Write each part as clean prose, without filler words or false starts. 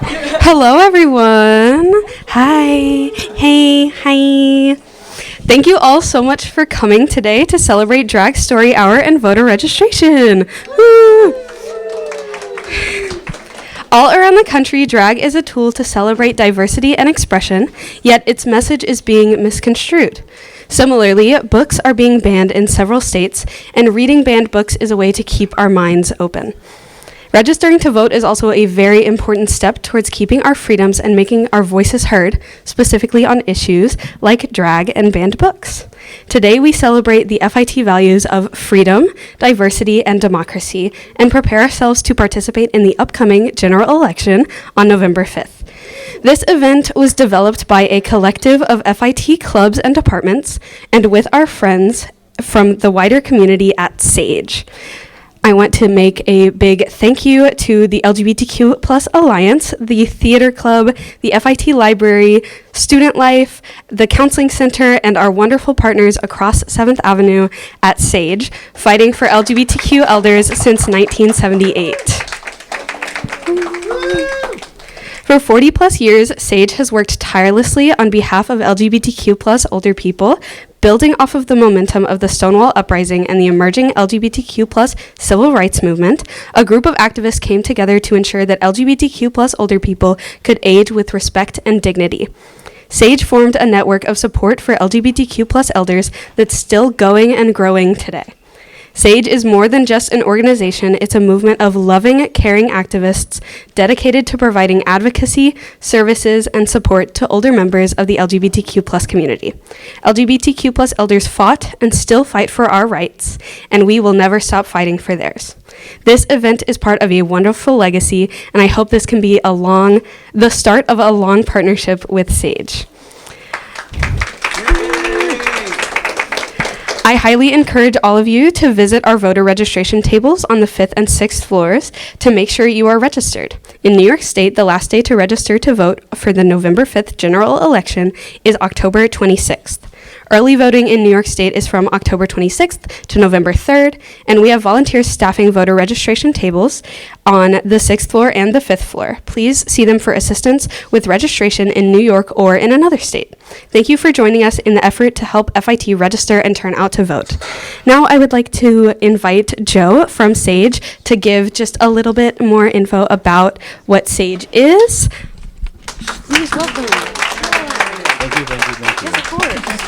Hello, everyone. Hi. Hey. Hi. Thank you all so much for coming today to celebrate Drag Story Hour and voter registration. Woo! All around the country, drag is a tool to celebrate diversity and expression, yet its message is being misconstrued. Similarly, books are being banned in several states, and reading banned books is a way to keep our minds open. Registering to vote is also a very important step towards keeping our freedoms and making our voices heard, specifically on issues like drag and banned books. Today, we celebrate the FIT values of freedom, diversity, and democracy, and prepare ourselves to participate in the upcoming general election on November 5th. This event was developed by a collective of FIT clubs and departments, and with our friends from the wider community at SAGE. I want to make a big thank you to the LGBTQ Plus Alliance, the Theater Club, the FIT Library, Student Life, the Counseling Center, and our wonderful partners across 7th Avenue at SAGE, fighting for LGBTQ elders since 1978. For 40 plus years, SAGE has worked tirelessly on behalf of LGBTQ plus older people, building off of the momentum of the Stonewall Uprising and the emerging LGBTQ plus civil rights movement. A group of activists came together to ensure that LGBTQ plus older people could age with respect and dignity. SAGE formed a network of support for LGBTQ plus elders that's still going and growing today. SAGE is more than just an organization, it's a movement of loving, caring activists dedicated to providing advocacy, services, and support to older members of the LGBTQ plus community. LGBTQ plus elders fought and still fight for our rights, and we will never stop fighting for theirs. This event is part of a wonderful legacy, and I hope this can be the start of a long partnership with SAGE. I highly encourage all of you to visit our voter registration tables on the 5th and 6th floors to make sure you are registered. In New York State, the last day to register to vote for the November 5th general election is October 26th. Early voting in New York State is from October 26th to November 3rd, and we have volunteers staffing voter registration tables on the 6th floor and the 5th floor. Please see them for assistance with registration in New York or in another state. Thank you for joining us in the effort to help FIT register and turn out to vote. Now I would like to invite Joe from SAGE to give just a little bit more info about what SAGE is. Please welcome.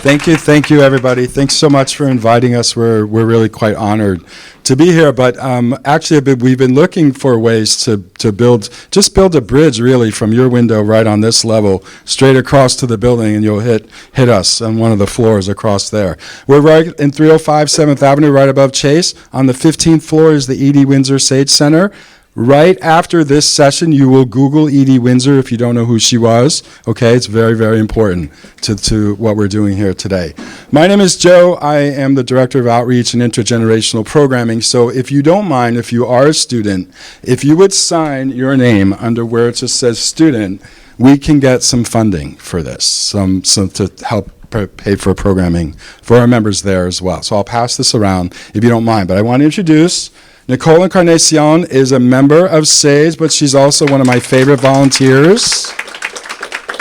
Thank you, everybody. Thanks so much for inviting us. We're really quite honored to be here. But actually, we've been looking for ways to build a bridge, really, from your window right on this level, straight across to the building, and you'll hit us on one of the floors across there. We're right in 305 7th Avenue, right above Chase. On the 15th floor is the Edie Windsor Sage Center. Right after this session, you will Google Edie Windsor if you don't know who she was. Okay, it's very, very important to what we're doing here today. My name is Joe. I am the Director of Outreach and Intergenerational Programming. So if you don't mind, if you are a student, if you would sign your name under where it just says student, we can get some funding for this, some to help pay for programming for our members there as well. So I'll pass this around if you don't mind. But I want to introduce Nicole Encarnacion is a member of SAGE, but she's also one of my favorite volunteers.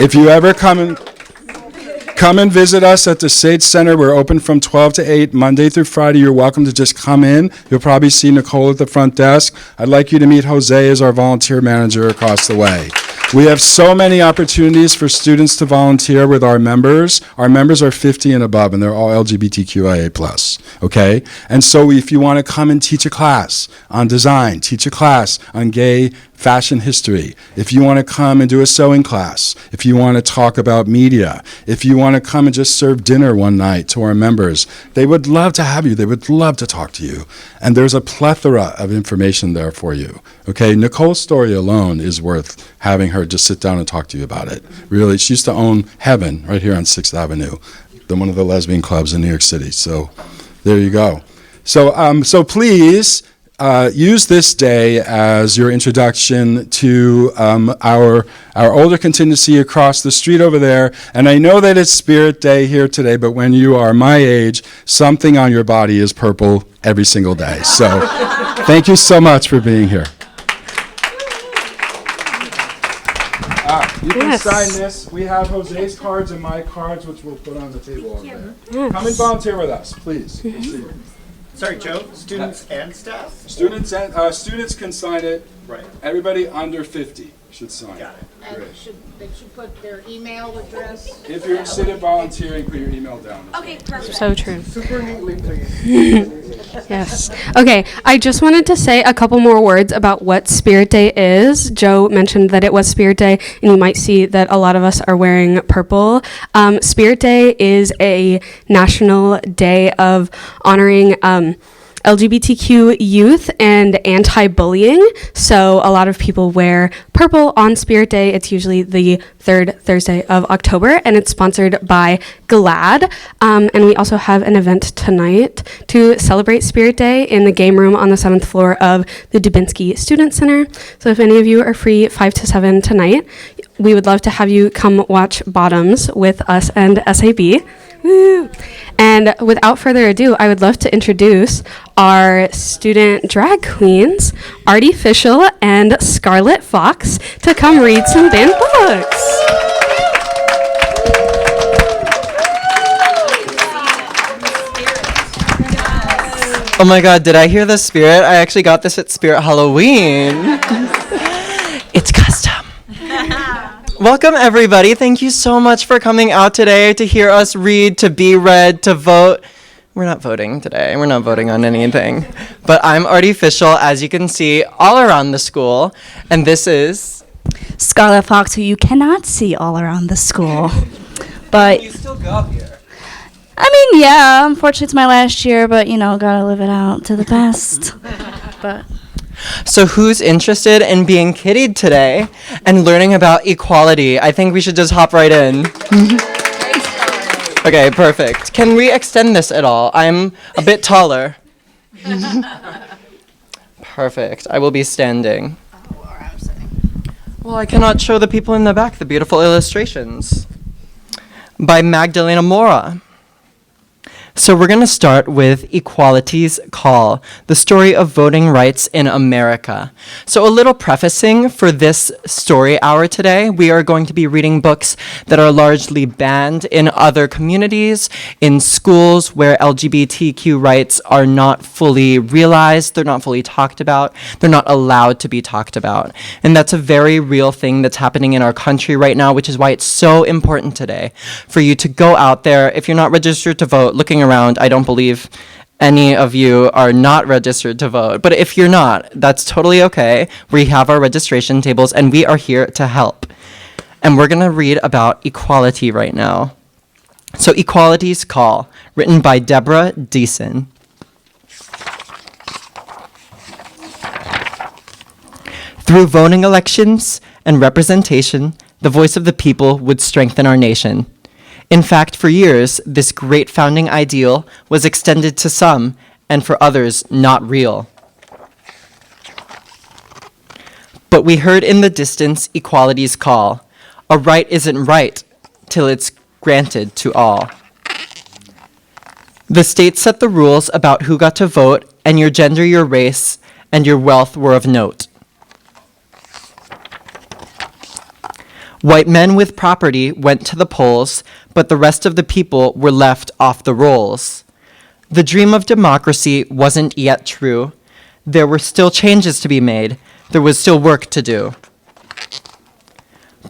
If you ever come and visit us at the SAGE Center, we're open from 12 to 8, Monday through Friday. You're welcome to just come in. You'll probably see Nicole at the front desk. I'd like you to meet Jose as our volunteer manager across the way. We have so many opportunities for students to volunteer with our members. Our members are 50 and above, and they're all LGBTQIA+, okay? And so if you want to come and teach a class on design, teach a class on gay fashion history, if you want to come and do a sewing class, if you want to talk about media, if you want to come and just serve dinner one night to our members, they would love to have you. They would love to talk to you. And there's a plethora of information there for you, okay? Nicole's story alone is worth having her just sit down and talk to you about it. Really, she used to own Heaven right here on 6th Avenue, one of the lesbian clubs in New York City. So there you go. So please use this day as your introduction to our older contingency across the street over there. And I know that it's Spirit Day here today, but when you are my age, something on your body is purple every single day. So thank you so much for being here. You can Yes. sign this. We have Jose's cards and my cards, which we'll put on the table over there. Yes. Come and volunteer with us, please. We'll see you. Sorry, Joe, students and staff? Students can sign it. Right. Everybody under 50 should sign. Got it. And Great. they should put their email address. If you're interested in volunteering, put your email down. Okay, perfect. So true. Super neatly please. Yes. Okay, I just wanted to say a couple more words about what Spirit Day is. Joe mentioned that it was Spirit Day, and you might see that a lot of us are wearing purple. Spirit Day is a national day of honoring LGBTQ youth and anti-bullying. So a lot of people wear purple on Spirit Day. It's usually the third Thursday of October, and it's sponsored by GLAAD. And we also have an event tonight to celebrate Spirit Day in the game room on the 7th floor of the Dubinsky Student Center. So if any of you are free 5 to 7 tonight, we would love to have you come watch Bottoms with us and SAB. Woo! And without further ado, I would love to introduce our student drag queens, Artie Fischel and Scarlett Fox, to come read some banned books. Oh my god, did I hear the Spirit? I actually got this at Spirit Halloween. It's custom. Welcome, everybody. Thank you so much for coming out today to hear us read, to be read, to vote. We're not voting today. We're not voting on anything. But I'm Artie Fischel, as you can see, all around the school. And this is... Scarlett Fox, who you cannot see all around the school. But, You still go here. I mean, yeah, unfortunately it's my last year, but, you know, gotta live it out to the best. But... So who's interested in being kiddied today and learning about equality? I think we should just hop right in. Okay, perfect. Can we extend this at all? I'm a bit taller. Perfect. I will be standing. Well, I cannot show the people in the back the beautiful illustrations by Magdalena Mora. So we're going to start with Equality's Call, the story of voting rights in America. So a little prefacing for this story hour today. We are going to be reading books that are largely banned in other communities, in schools where LGBTQ rights are not fully realized, they're not fully talked about, they're not allowed to be talked about. And that's a very real thing that's happening in our country right now, which is why it's so important today for you to go out there. If you're not registered to vote, looking around, I don't believe any of you are not registered to vote. But if you're not, that's totally okay. We have our registration tables and we are here to help. And we're going to read about equality right now. So Equality's Call, written by Deborah Deason. Through voting elections and representation, the voice of the people would strengthen our nation. In fact, for years, this great founding ideal was extended to some, and for others, not real. But we heard in the distance equality's call. A right isn't right till it's granted to all. The state set the rules about who got to vote, and your gender, your race, and your wealth were of note. White men with property went to the polls, but the rest of the people were left off the rolls. The dream of democracy wasn't yet true. There were still changes to be made. There was still work to do.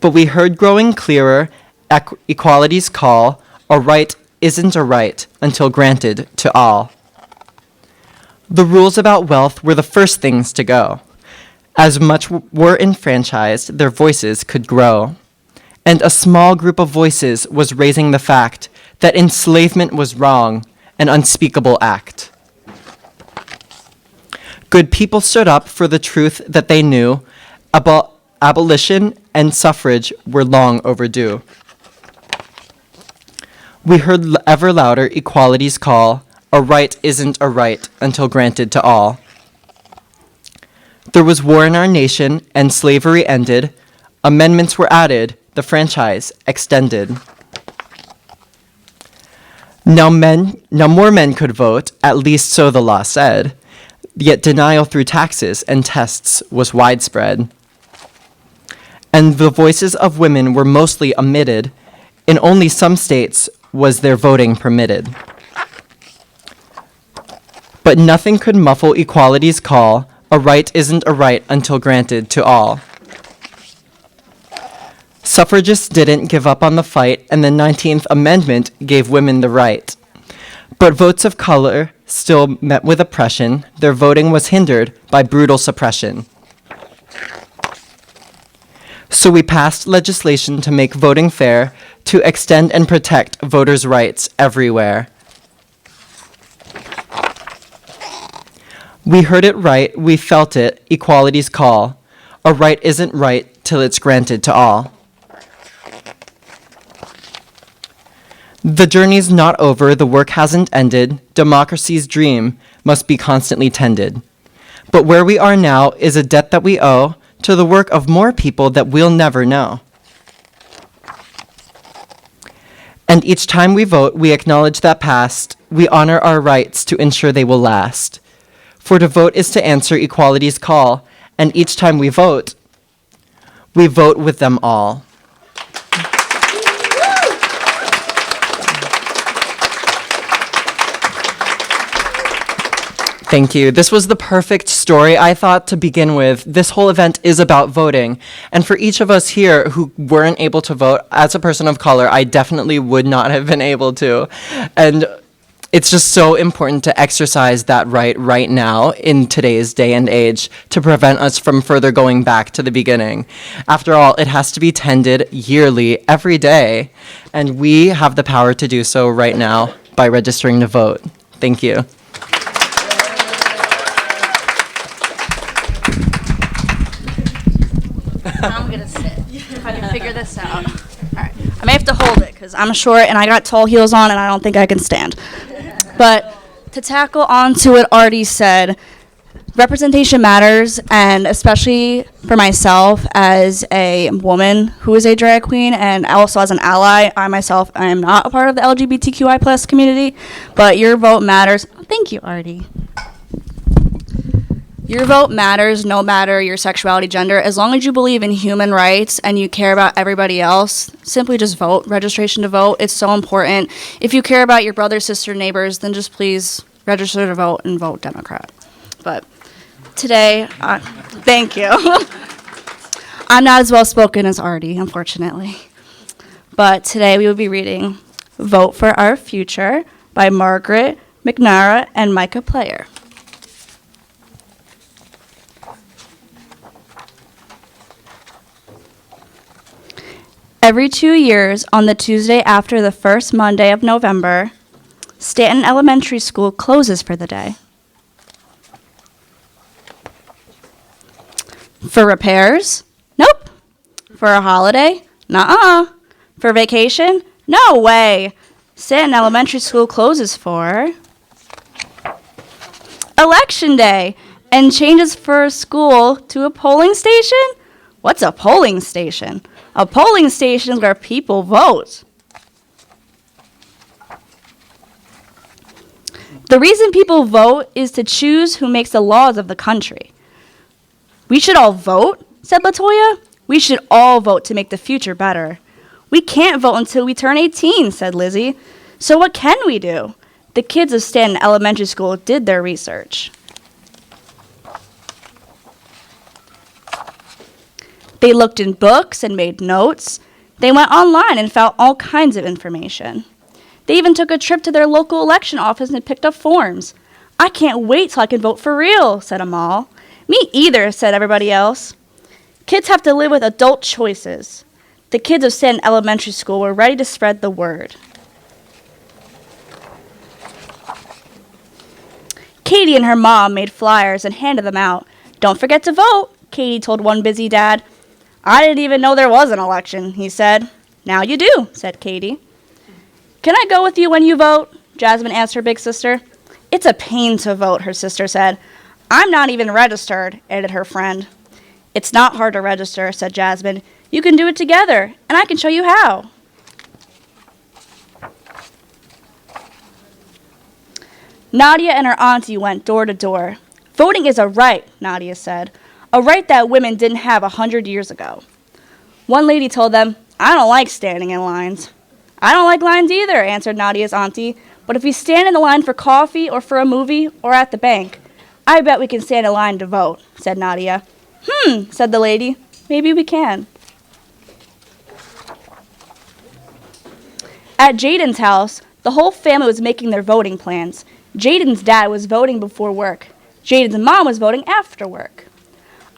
But we heard growing clearer equality's call. A right isn't a right until granted to all. The rules about wealth were the first things to go. As much were enfranchised, their voices could grow. And a small group of voices was raising the fact that enslavement was wrong, an unspeakable act. Good people stood up for the truth that they knew. Abolition and suffrage were long overdue. We heard ever louder equality's call. A right isn't a right until granted to all. There was war in our nation, and slavery ended. Amendments were added, the franchise extended. Now more men could vote, at least so the law said. Yet denial through taxes and tests was widespread. and the voices of women were mostly omitted. In only some states was their voting permitted. But nothing could muffle equality's call. A right isn't a right until granted to all. Suffragists didn't give up on the fight, and the 19th Amendment gave women the right. But votes of color still met with oppression. Their voting was hindered by brutal suppression. So we passed legislation to make voting fair, to extend and protect voters' rights everywhere. We heard it right, we felt it, equality's call. A right isn't right till it's granted to all. The journey's not over, the work hasn't ended. Democracy's dream must be constantly tended. But where we are now is a debt that we owe to the work of more people that we'll never know. And each time we vote, we acknowledge that past. We honor our rights to ensure they will last. For to vote is to answer equality's call, and each time we vote with them all. Thank you. This was the perfect story, I thought, to begin with. This whole event is about voting. And for each of us here who weren't able to vote, as a person of color, I definitely would not have been able to. And it's just so important to exercise that right now in today's day and age to prevent us from further going back to the beginning. After all, it has to be tended yearly, every day. And we have the power to do so right now by registering to vote. Thank you. I'm gonna sit if I can figure this out. All right, I may have to hold it because I'm short and I got tall heels on and I don't think I can stand. But to tackle on to what Artie said, representation matters, and especially for myself as a woman who is a drag queen and also as an ally. I myself, I am not a part of the LGBTQI plus community, but your vote matters. Thank you, Artie. Your vote matters no matter your sexuality, gender. As long as you believe in human rights and you care about everybody else, simply just vote. Registration to vote, it's so important. If you care about your brother, sister, neighbors, then just please register to vote and vote Democrat. But today, thank you. I'm not as well spoken as Artie, unfortunately. But today we will be reading Vote for Our Future by Margaret McNara and Micah Player. Every 2 years, on the Tuesday after the first Monday of November, Stanton Elementary School closes for the day. For repairs? Nope. For a holiday? Nuh-uh. For vacation? No way. Stanton Elementary School closes for Election Day and changes for school to a polling station? What's a polling station? A polling station is where people vote. The reason people vote is to choose who makes the laws of the country. We should all vote, said LaToya. We should all vote to make the future better. We can't vote until we turn 18, said Lizzie. So what can we do? The kids of Stanton Elementary School did their research. They looked in books and made notes. They went online and found all kinds of information. They even took a trip to their local election office and picked up forms. I can't wait till I can vote for real, said Amal. Me either, said everybody else. Kids have to live with adult choices. The kids of Stanton Elementary School were ready to spread the word. Katie and her mom made flyers and handed them out. Don't forget to vote, Katie told one busy dad. I didn't even know there was an election, he said. Now you do, said Katie. Can I go with you when you vote? Jasmine asked her big sister. It's a pain to vote, her sister said. I'm not even registered, added her friend. It's not hard to register, said Jasmine. You can do it together, and I can show you how. Nadia and her auntie went door to door. Voting is a right, Nadia said. A right that women didn't have 100 years ago. One lady told them, "I don't like standing in lines." "I don't like lines either," answered Nadia's auntie. "But if we stand in the line for coffee or for a movie or at the bank, I bet we can stand in line to vote," said Nadia. Said the lady. "Maybe we can." At Jaden's house, the whole family was making their voting plans. Jaden's dad was voting before work. Jaden's mom was voting after work.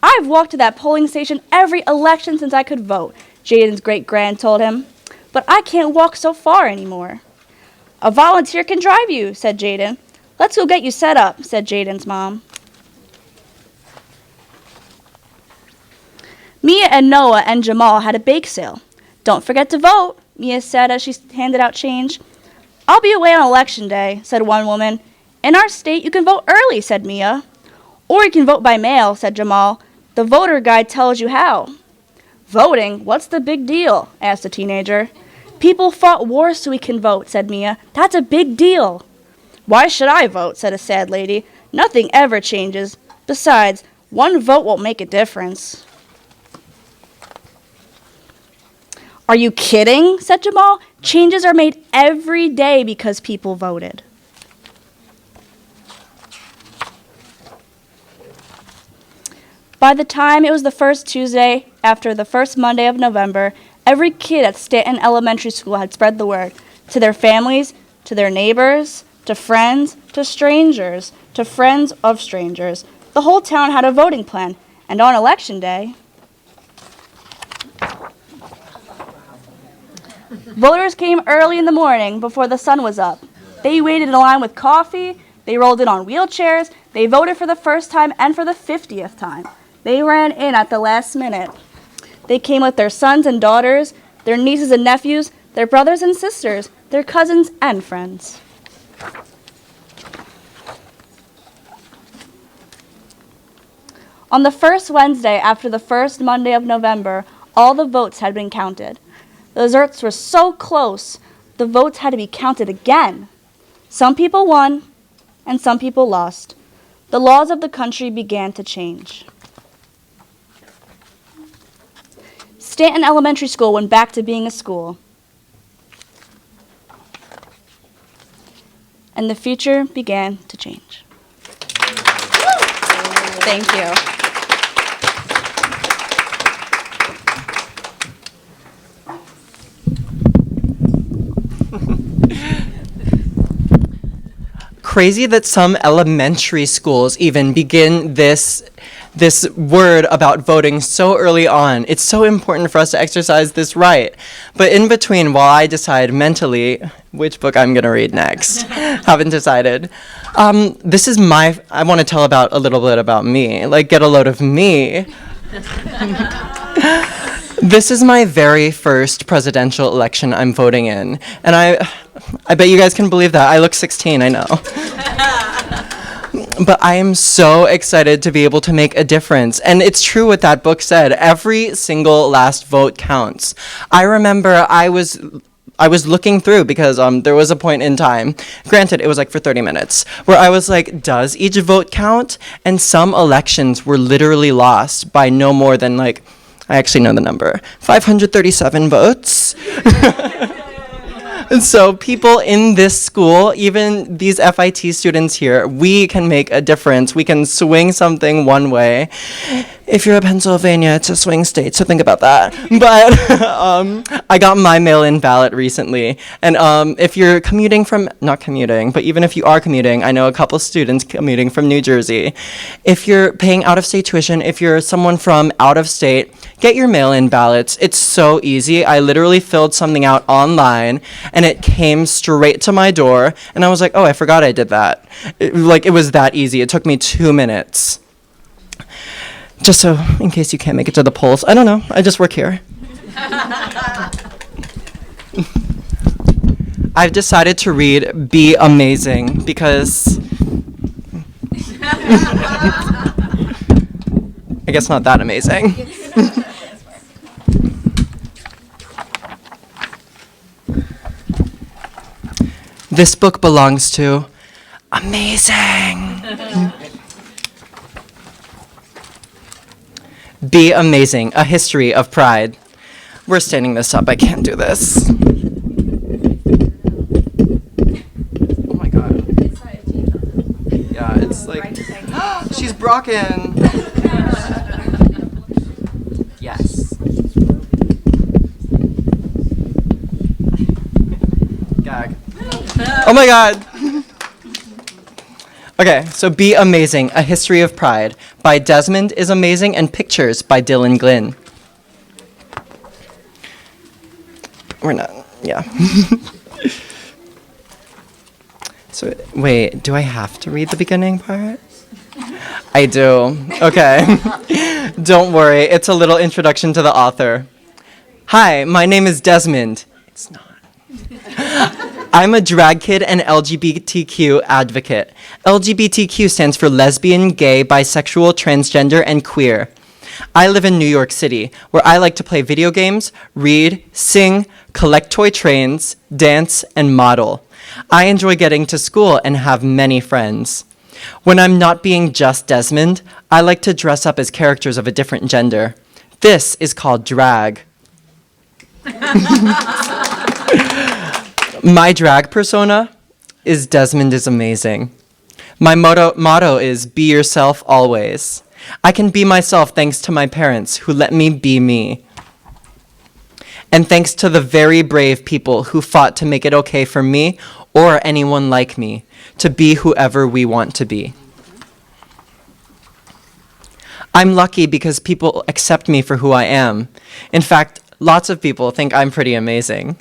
"I've walked to that polling station every election since I could vote," Jaden's great-grand told him. "But I can't walk so far anymore." "A volunteer can drive you," said Jaden. "Let's go get you set up," said Jaden's mom. Mia and Noah and Jamal had a bake sale. "Don't forget to vote," Mia said as she handed out change. "I'll be away on election day," said one woman. "In our state, you can vote early," said Mia. "Or you can vote by mail," said Jamal. "The voter guide tells you how." "Voting? What's the big deal?" asked a teenager. "People fought wars so we can vote," said Mia. "That's a big deal." "Why should I vote?" said a sad lady. "Nothing ever changes. Besides, one vote won't make a difference." "Are you kidding?" said Jamal. "Changes are made every day because people voted." By the time it was the first Tuesday after the first Monday of November, every kid at Stanton Elementary School had spread the word to their families, to their neighbors, to friends, to strangers, to friends of strangers. The whole town had a voting plan, and on election day, voters came early in the morning before the sun was up. They waited in line with coffee, they rolled in on wheelchairs, they voted for the first time and for the 50th time. They ran in at the last minute. They came with their sons and daughters, their nieces and nephews, their brothers and sisters, their cousins and friends. On the first Wednesday after the first Monday of November, all the votes had been counted. The results were so close, the votes had to be counted again. Some people won, and some people lost. The laws of the country began to change. Stanton Elementary School went back to being a school. And the future began to change. Thank you. Crazy that some elementary schools even begin this word about voting so early on. It's so important for us to exercise this right. But in between, while I decide mentally which book I'm going to read next, haven't decided, I want to tell about a little bit about me, like get a load of me. This is my very first presidential election I'm voting in, and I bet you guys can believe that. I look 16, I know. But I am so excited to be able to make a difference. And it's true what that book said. Every single last vote counts. I remember I was looking through because there was a point in time, granted it was like for 30 minutes, where I was like, does each vote count? And some elections were literally lost by no more than I actually know the number, 537 votes. And so people in this school, even these FIT students here, we can make a difference. We can swing something one way. If you're a Pennsylvania, it's a swing state, so think about that. But I got my mail-in ballot recently. And if you're not commuting, but even if you are commuting, I know a couple students commuting from New Jersey. If you're paying out-of-state tuition, if you're someone from out of state, get your mail-in ballots. It's so easy. I literally filled something out online, and it came straight to my door. And I was like, oh, I forgot I did that. It was that easy. It took me 2 minutes. Just so, in case you can't make it to the polls. I don't know. I just work here. I've decided to read Be Amazing because I guess not that amazing. This book belongs to amazing. Be Amazing, A History of Pride. We're standing this up. I can't do this. Oh my god. Yeah, it's like. She's Brocken! Yes. Gag. Oh my god! Okay, so Be Amazing, A History of Pride by Desmond is Amazing and Pictures by Dylan Glynn. We're not, yeah. So, wait, do I have to read the beginning part? I do. Okay. Don't worry, it's a little introduction to the author. Hi, my name is Desmond. It's not. I'm a drag kid and LGBTQ advocate. LGBTQ stands for lesbian, gay, bisexual, transgender, and queer. I live in New York City, where I like to play video games, read, sing, collect toy trains, dance, and model. I enjoy getting to school and have many friends. When I'm not being just Desmond, I like to dress up as characters of a different gender. This is called drag. My drag persona is Desmond is Amazing. My motto is be yourself always. I can be myself thanks to my parents who let me be me. And thanks to the very brave people who fought to make it okay for me or anyone like me to be whoever we want to be. I'm lucky because people accept me for who I am. In fact, lots of people think I'm pretty amazing.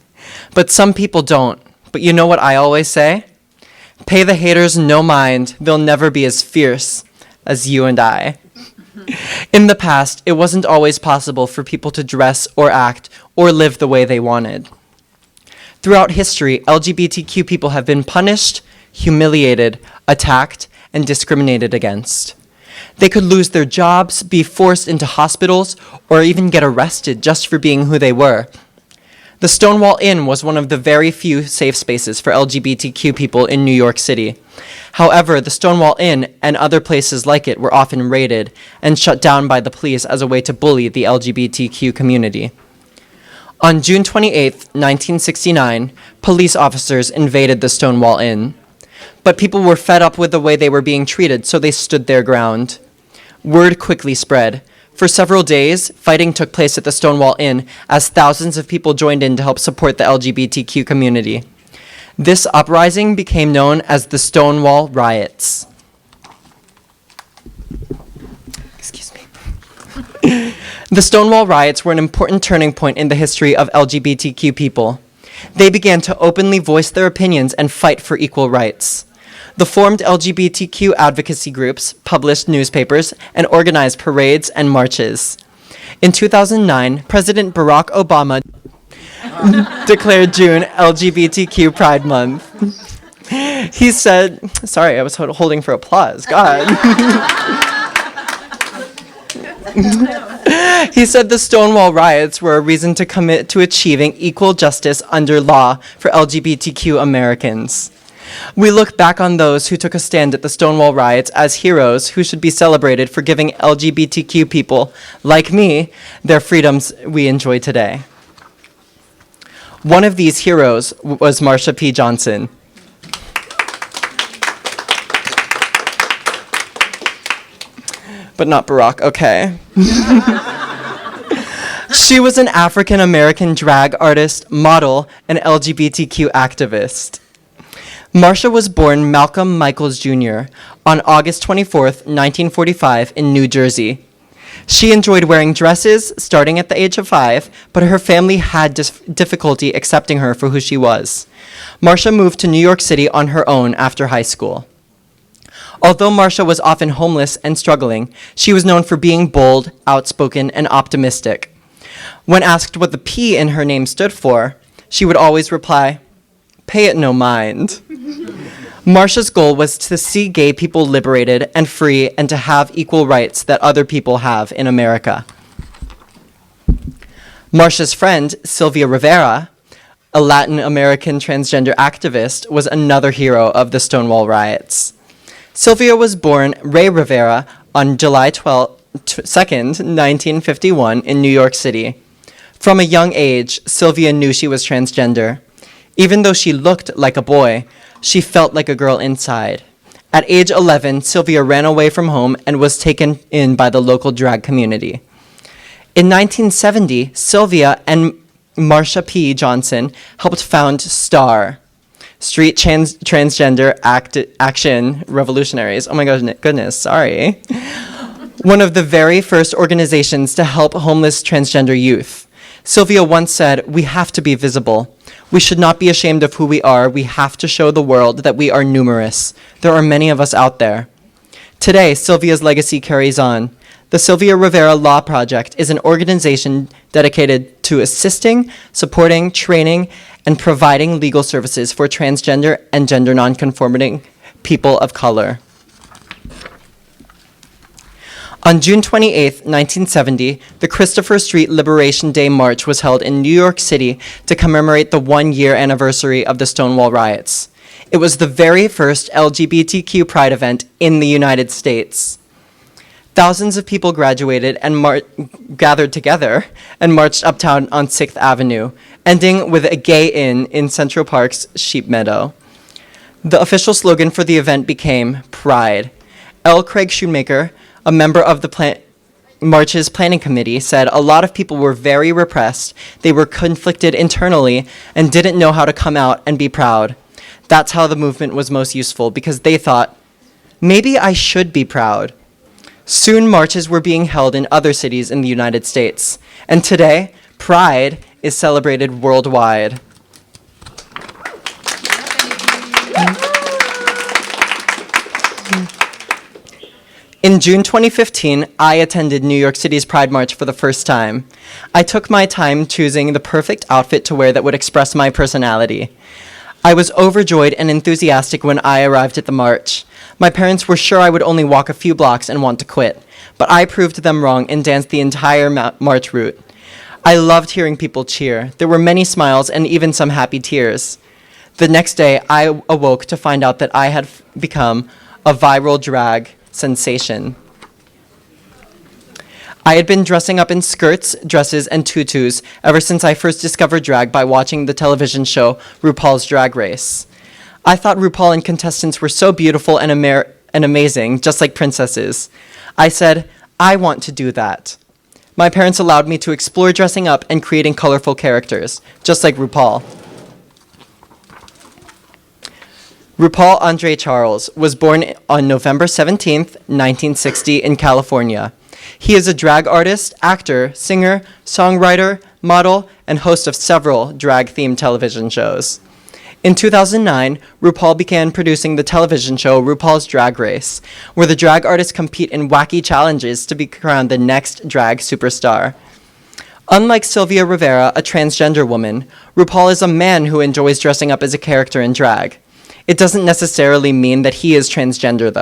But some people don't. But you know what I always say? Pay the haters no mind. They'll never be as fierce as you and I. In the past, it wasn't always possible for people to dress or act or live the way they wanted. Throughout history, LGBTQ people have been punished, humiliated, attacked, and discriminated against. They could lose their jobs, be forced into hospitals, or even get arrested just for being who they were. The Stonewall Inn was one of the very few safe spaces for LGBTQ people in New York City. However, the Stonewall Inn and other places like it were often raided and shut down by the police as a way to bully the LGBTQ community. On June 28, 1969, police officers invaded the Stonewall Inn. But people were fed up with the way they were being treated, so they stood their ground. Word quickly spread. For several days, fighting took place at the Stonewall Inn as thousands of people joined in to help support the LGBTQ community. This uprising became known as the Stonewall Riots. Excuse me. The Stonewall Riots were an important turning point in the history of LGBTQ people. They began to openly voice their opinions and fight for equal rights. The formed LGBTQ advocacy groups published newspapers and organized parades and marches. In 2009, President Barack Obama declared June LGBTQ Pride Month. He said, sorry, I was holding for applause, God. He said the Stonewall Riots were a reason to commit to achieving equal justice under law for LGBTQ Americans. We look back on those who took a stand at the Stonewall Riots as heroes who should be celebrated for giving LGBTQ people, like me, their freedoms we enjoy today. One of these heroes was Marsha P. Johnson. But not Barack, okay. She was an African-American drag artist, model, and LGBTQ activist. Marsha was born Malcolm Michaels Jr. on August 24, 1945, in New Jersey. She enjoyed wearing dresses starting at the age of 5, but her family had difficulty accepting her for who she was. Marsha moved to New York City on her own after high school. Although Marsha was often homeless and struggling, she was known for being bold, outspoken, and optimistic. When asked what the P in her name stood for, she would always reply, "Pay it no mind." Marsha's goal was to see gay people liberated and free and to have equal rights that other people have in America. Marsha's friend, Sylvia Rivera, a Latin American transgender activist, was another hero of the Stonewall Riots. Sylvia was born Ray Rivera on July 2nd, 1951 in New York City. From a young age, Sylvia knew she was transgender. Even though she looked like a boy, she felt like a girl inside. At age 11, Sylvia ran away from home and was taken in by the local drag community. In 1970, Sylvia and Marsha P. Johnson helped found STAR, Street Transgender Action Revolutionaries. Oh my goodness, sorry. One of the very first organizations to help homeless transgender youth. Sylvia once said, "We have to be visible. We should not be ashamed of who we are. We have to show the world that we are numerous. There are many of us out there." Today, Sylvia's legacy carries on. The Sylvia Rivera Law Project is an organization dedicated to assisting, supporting, training, and providing legal services for transgender and gender nonconforming people of color. On June 28, 1970, the Christopher Street Liberation Day March was held in New York City to commemorate the one-year anniversary of the Stonewall riots. It was the very first LGBTQ pride event in the United States. Thousands of people graduated and gathered together and marched uptown on 6th Avenue, ending with a gay inn in Central Park's Sheep Meadow. The official slogan for the event became Pride. L. Craig Shoemaker, a member of the March's planning committee, said a lot of people were very repressed, they were conflicted internally, and didn't know how to come out and be proud. That's how the movement was most useful, because they thought, maybe I should be proud. Soon marches were being held in other cities in the United States, and today, Pride is celebrated worldwide. In June 2015, I attended New York City's Pride March for the first time. I took my time choosing the perfect outfit to wear that would express my personality. I was overjoyed and enthusiastic when I arrived at the march. My parents were sure I would only walk a few blocks and want to quit, but I proved them wrong and danced the entire march route. I loved hearing people cheer. There were many smiles and even some happy tears. The next day, I awoke to find out that I had become a viral drag sensation. I had been dressing up in skirts, dresses, and tutus ever since I first discovered drag by watching the television show RuPaul's Drag Race. I thought RuPaul and contestants were so beautiful and amazing, just like princesses. I said, I want to do that. My parents allowed me to explore dressing up and creating colorful characters, just like RuPaul. RuPaul Andre Charles was born on November 17th, 1960 in California. He is a drag artist, actor, singer, songwriter, model, and host of several drag-themed television shows. In 2009, RuPaul began producing the television show RuPaul's Drag Race, where the drag artists compete in wacky challenges to be crowned the next drag superstar. Unlike Sylvia Rivera, a transgender woman, RuPaul is a man who enjoys dressing up as a character in drag. It doesn't necessarily mean that he is transgender,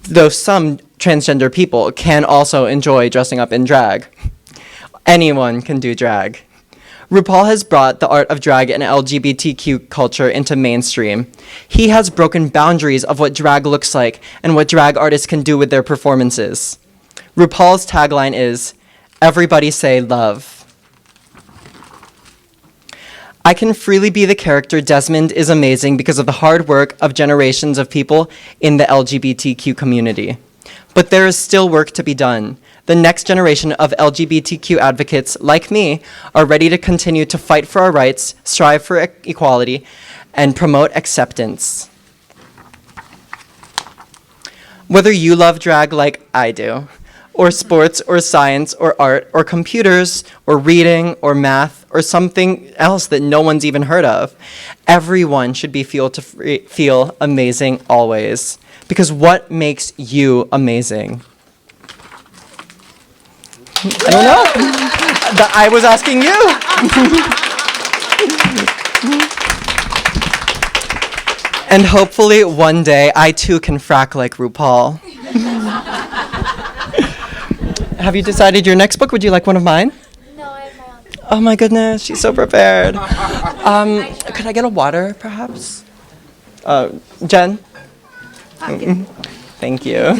though some transgender people can also enjoy dressing up in drag. Anyone can do drag. RuPaul has brought the art of drag and LGBTQ culture into mainstream. He has broken boundaries of what drag looks like and what drag artists can do with their performances. RuPaul's tagline is, "Everybody say love." I can freely be the character Desmond is amazing because of the hard work of generations of people in the LGBTQ community. But there is still work to be done. The next generation of LGBTQ advocates, like me, are ready to continue to fight for our rights, strive for equality, and promote acceptance. Whether you love drag like I do, or sports, or science, or art, or computers, or reading, or math, or something else that no one's even heard of, everyone should be feel amazing always. Because what makes you amazing? I don't know. I was asking you. And hopefully one day I too can frack like RuPaul. Have you decided your next book? Would you like one of mine? No, I have my own. Oh my goodness, she's so prepared. Could I get a water, perhaps? Jen? Thank you. I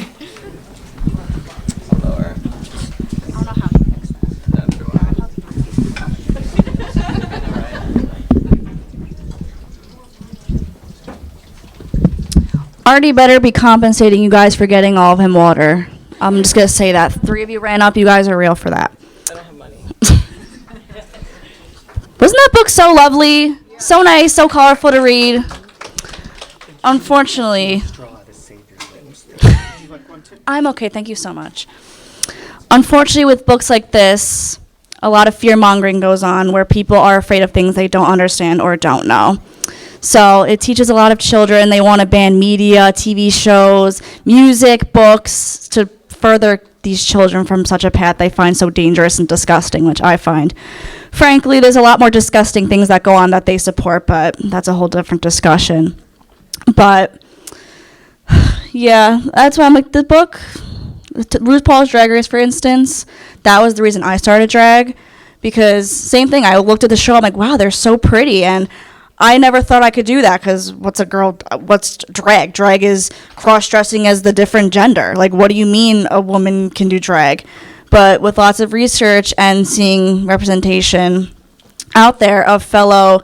don't know how to fix that. Artie better be compensating you guys for getting all of him water. I'm just going to say that. 3 of you ran up. You guys are real for that. I don't have money. Wasn't that book so lovely? So nice, so colorful to read. Unfortunately, I'm okay, thank you so much. Unfortunately, with books like this, a lot of fear-mongering goes on where people are afraid of things they don't understand or don't know. So it teaches a lot of children. They want to ban media, TV shows, music, books to further these children from such a path they find so dangerous and disgusting, which I find. Frankly, there's a lot more disgusting things that go on that they support, but that's a whole different discussion. But yeah, that's why I'm like, the book, RuPaul's Drag Race, for instance, that was the reason I started drag, because same thing, I looked at the show, I'm like, wow, they're so pretty, and I never thought I could do that, because what's drag? Drag is cross-dressing as the different gender. Like, what do you mean a woman can do drag? But with lots of research and seeing representation out there of fellow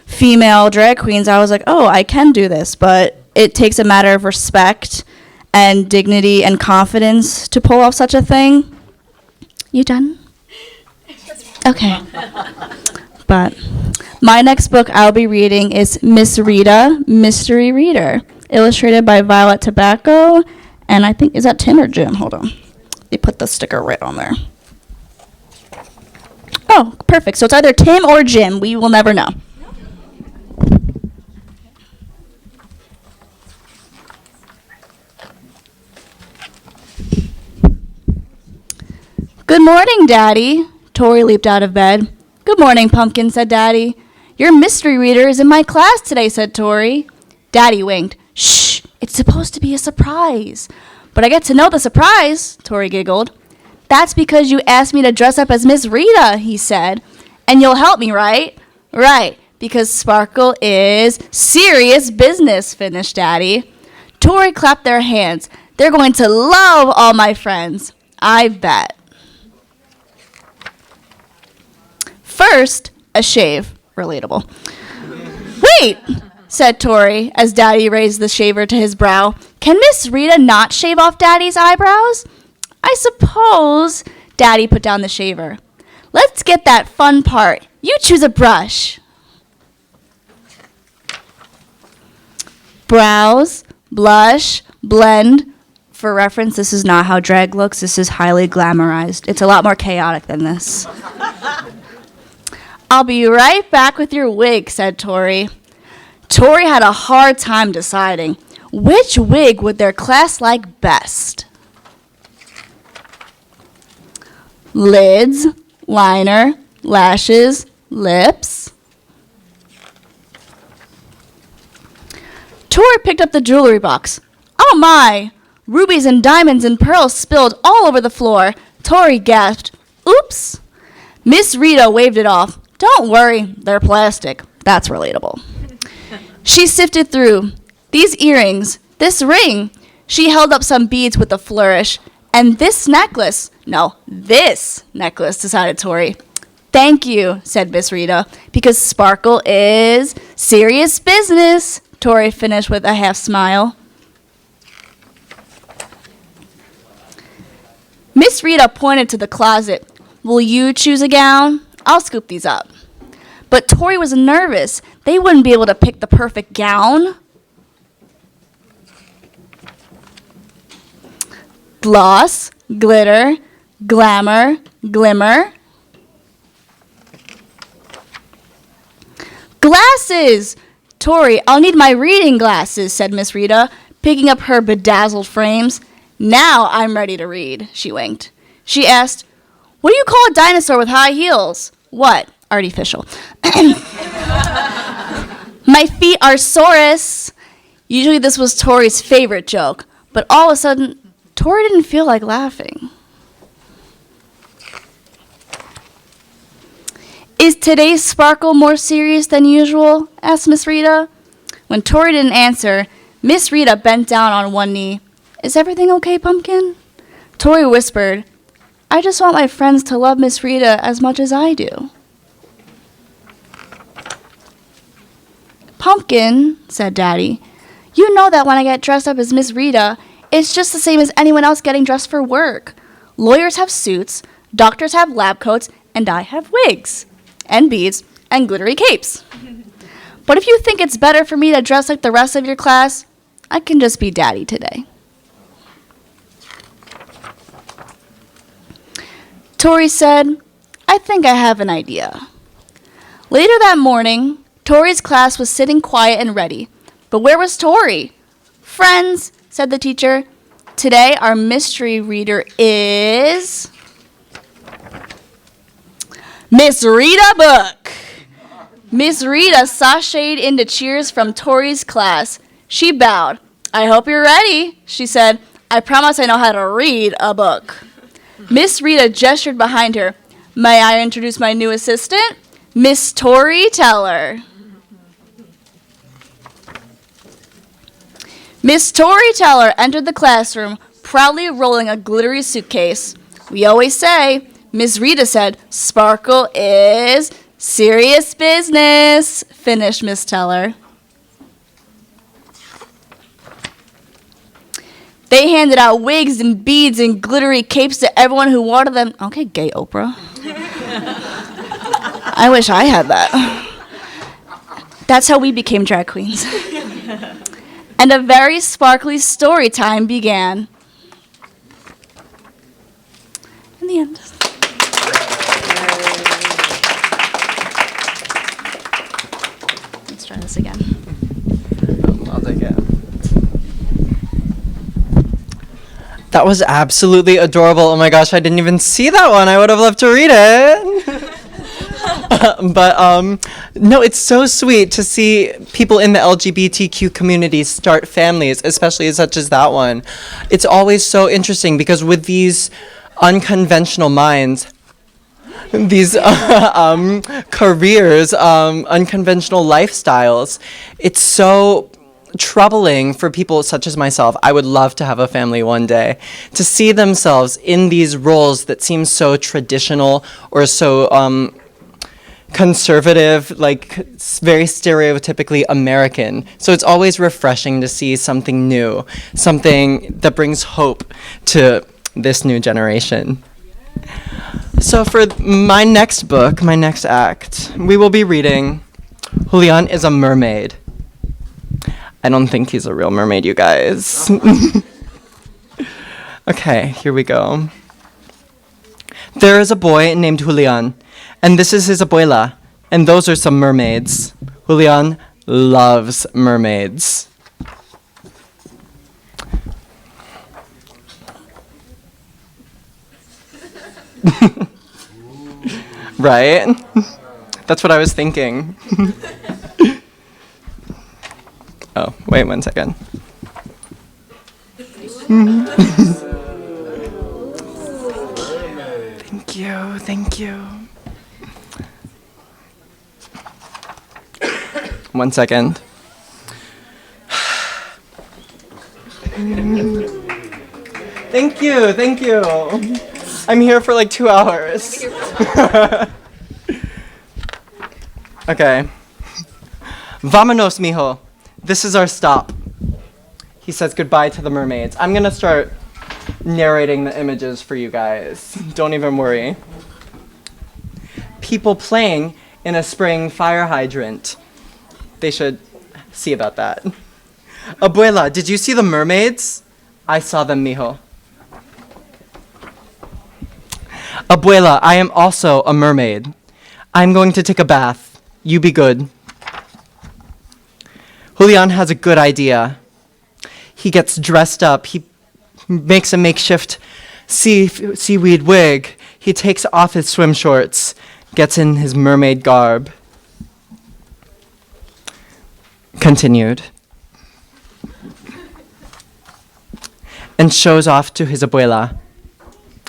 female drag queens, I was like, oh, I can do this, but it takes a matter of respect and dignity and confidence to pull off such a thing. You done? Okay. But my next book I'll be reading is Miss Rita, Mystery Reader, illustrated by Violet Tobacco, and I think, is that Tim or Jim? Hold on. They put the sticker right on there. Oh, perfect. So it's either Tim or Jim. We will never know. Good morning, Daddy. Tori leaped out of bed. Good morning, Pumpkin, said Daddy. Your mystery reader is in my class today, said Tori. Daddy winked. Shh, it's supposed to be a surprise. But I get to know the surprise, Tori giggled. That's because you asked me to dress up as Miss Rita, he said. And you'll help me, right? Right, because Sparkle is serious business, finished Daddy. Tori clapped their hands. They're going to love all my friends. I bet. First, a shave. Relatable. Wait, said Tori as Daddy raised the shaver to his brow. Can Miss Rita not shave off Daddy's eyebrows? I suppose. Daddy put down the shaver. Let's get that fun part. You choose a brush. Brows, blush, blend. For reference, this is not how drag looks. This is highly glamorized. It's a lot more chaotic than this. I'll be right back with your wig, said Tori. Tori had a hard time deciding which wig would their class like best. Lids, liner, lashes, lips. Tori picked up the jewelry box. Oh my! Rubies and diamonds and pearls spilled all over the floor. Tori gasped. Oops! Miss Rita waved it off. Don't worry, they're plastic. That's relatable. She sifted through. These earrings, this ring. She held up some beads with a flourish. And this necklace. No, this necklace, decided Tori. Thank you, said Miss Rita, because Sparkle is serious business. Tori finished with a half smile. Miss Rita pointed to the closet. Will you choose a gown? I'll scoop these up. But Tori was nervous. They wouldn't be able to pick the perfect gown. Gloss, glitter, glamour, glimmer. Glasses! Tori, I'll need my reading glasses, said Miss Rita, picking up her bedazzled frames. Now I'm ready to read, she winked. She asked, what do you call a dinosaur with high heels? What? Artificial. My feet are Saurus. Usually this was Tori's favorite joke, but all of a sudden, Tori didn't feel like laughing. Is today's Sparkle more serious than usual? Asked Miss Rita. When Tori didn't answer, Miss Rita bent down on one knee. Is everything okay, Pumpkin? Tori whispered, I just want my friends to love Miss Rita as much as I do. Pumpkin, said Daddy, You know that when I get dressed up as Miss Rita, it's just the same as anyone else getting dressed for work. Lawyers have suits, doctors have lab coats, and I have wigs, and beads, and glittery capes. But if you think it's better for me to dress like the rest of your class, I can just be daddy today. Tori said, I think I have an idea. Later that morning, Tori's class was sitting quiet and ready. But where was Tori? Friends, said the teacher, today our mystery reader is Miss Rita Book. Miss Rita sashayed into cheers from Tori's class. She bowed. I hope you're ready, she said. I promise I know how to read a book. Miss Rita gestured behind her. May I introduce my new assistant, Miss Tori Teller. Miss Tori Teller entered the classroom, proudly rolling a glittery suitcase. We always say, Miss Rita said, sparkle is serious business, finished Miss Teller. They handed out wigs and beads and glittery capes to everyone who wanted them. Okay, gay Oprah. I wish I had that. That's how we became drag queens. And a very sparkly story time began. In the end. Let's try this again. I'll take it. That was absolutely adorable. Oh my gosh, I didn't even see that one. I would have loved to read it. But no, it's so sweet to see people in the LGBTQ community start families, especially such as that one. It's always so interesting because with these unconventional minds, these careers, unconventional lifestyles, it's so troubling for people such as myself. I would love to have a family one day, to see themselves in these roles that seem so traditional or so conservative, like very stereotypically American. So it's always refreshing to see something new, something that brings hope to this new generation. So for my next book, my next act, we will be reading Julian is a Mermaid. I don't think he's a real mermaid, you guys. Okay, here we go. There is a boy named Julian, and this is his abuela, and those are some mermaids. Julian loves mermaids. Right? That's what I was thinking. Oh, wait 1 second. Thank you. 1 second. Thank you. I'm here for like 2 hours. Okay. Vámonos, mijo. This is our stop. He says goodbye to the mermaids. I'm gonna start narrating the images for you guys. Don't even worry. People playing in a spring fire hydrant. They should see about that. Abuela, did you see the mermaids? I saw them, mijo. Abuela, I am also a mermaid. I'm going to take a bath. You be good. Julian has a good idea. He gets dressed up. He makes a makeshift seaweed wig. He takes off his swim shorts, gets in his mermaid garb. Continued. And shows off to his abuela.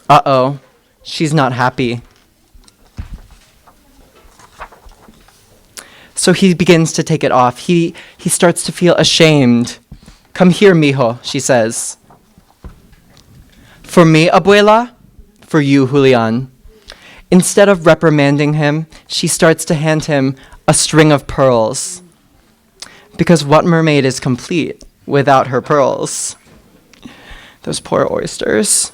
Uh-oh, she's not happy. So he begins to take it off. He starts to feel ashamed. Come here, mijo, she says. For me, abuela? For you, Julian. Instead of reprimanding him, she starts to hand him a string of pearls. Because what mermaid is complete without her pearls. Those poor oysters.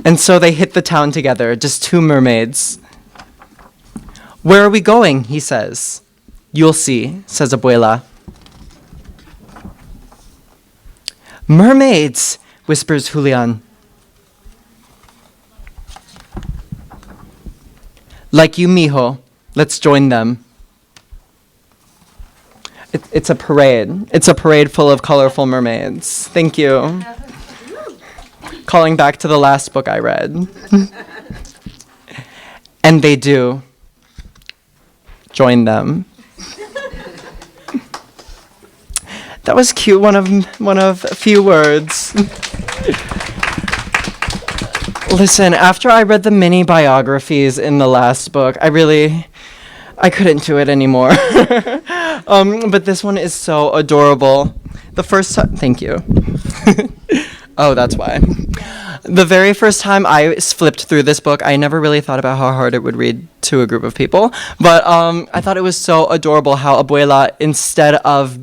And so they hit the town together, just two mermaids. "Where are we going?" he says. "You'll see," says Abuela. "Mermaids," whispers Julian. "Like you, mijo. Let's join them." It's a parade. It's a parade full of colorful mermaids. Thank you. Calling back to the last book I read. And they do join them. That was cute. One of a few words. Listen, after I read the mini biographies in the last book, I couldn't do it anymore. But this one is so adorable. The first time, thank you. Oh, that's why. The very first time I flipped through this book, I never really thought about how hard it would read to a group of people. But I thought it was so adorable how Abuela, instead of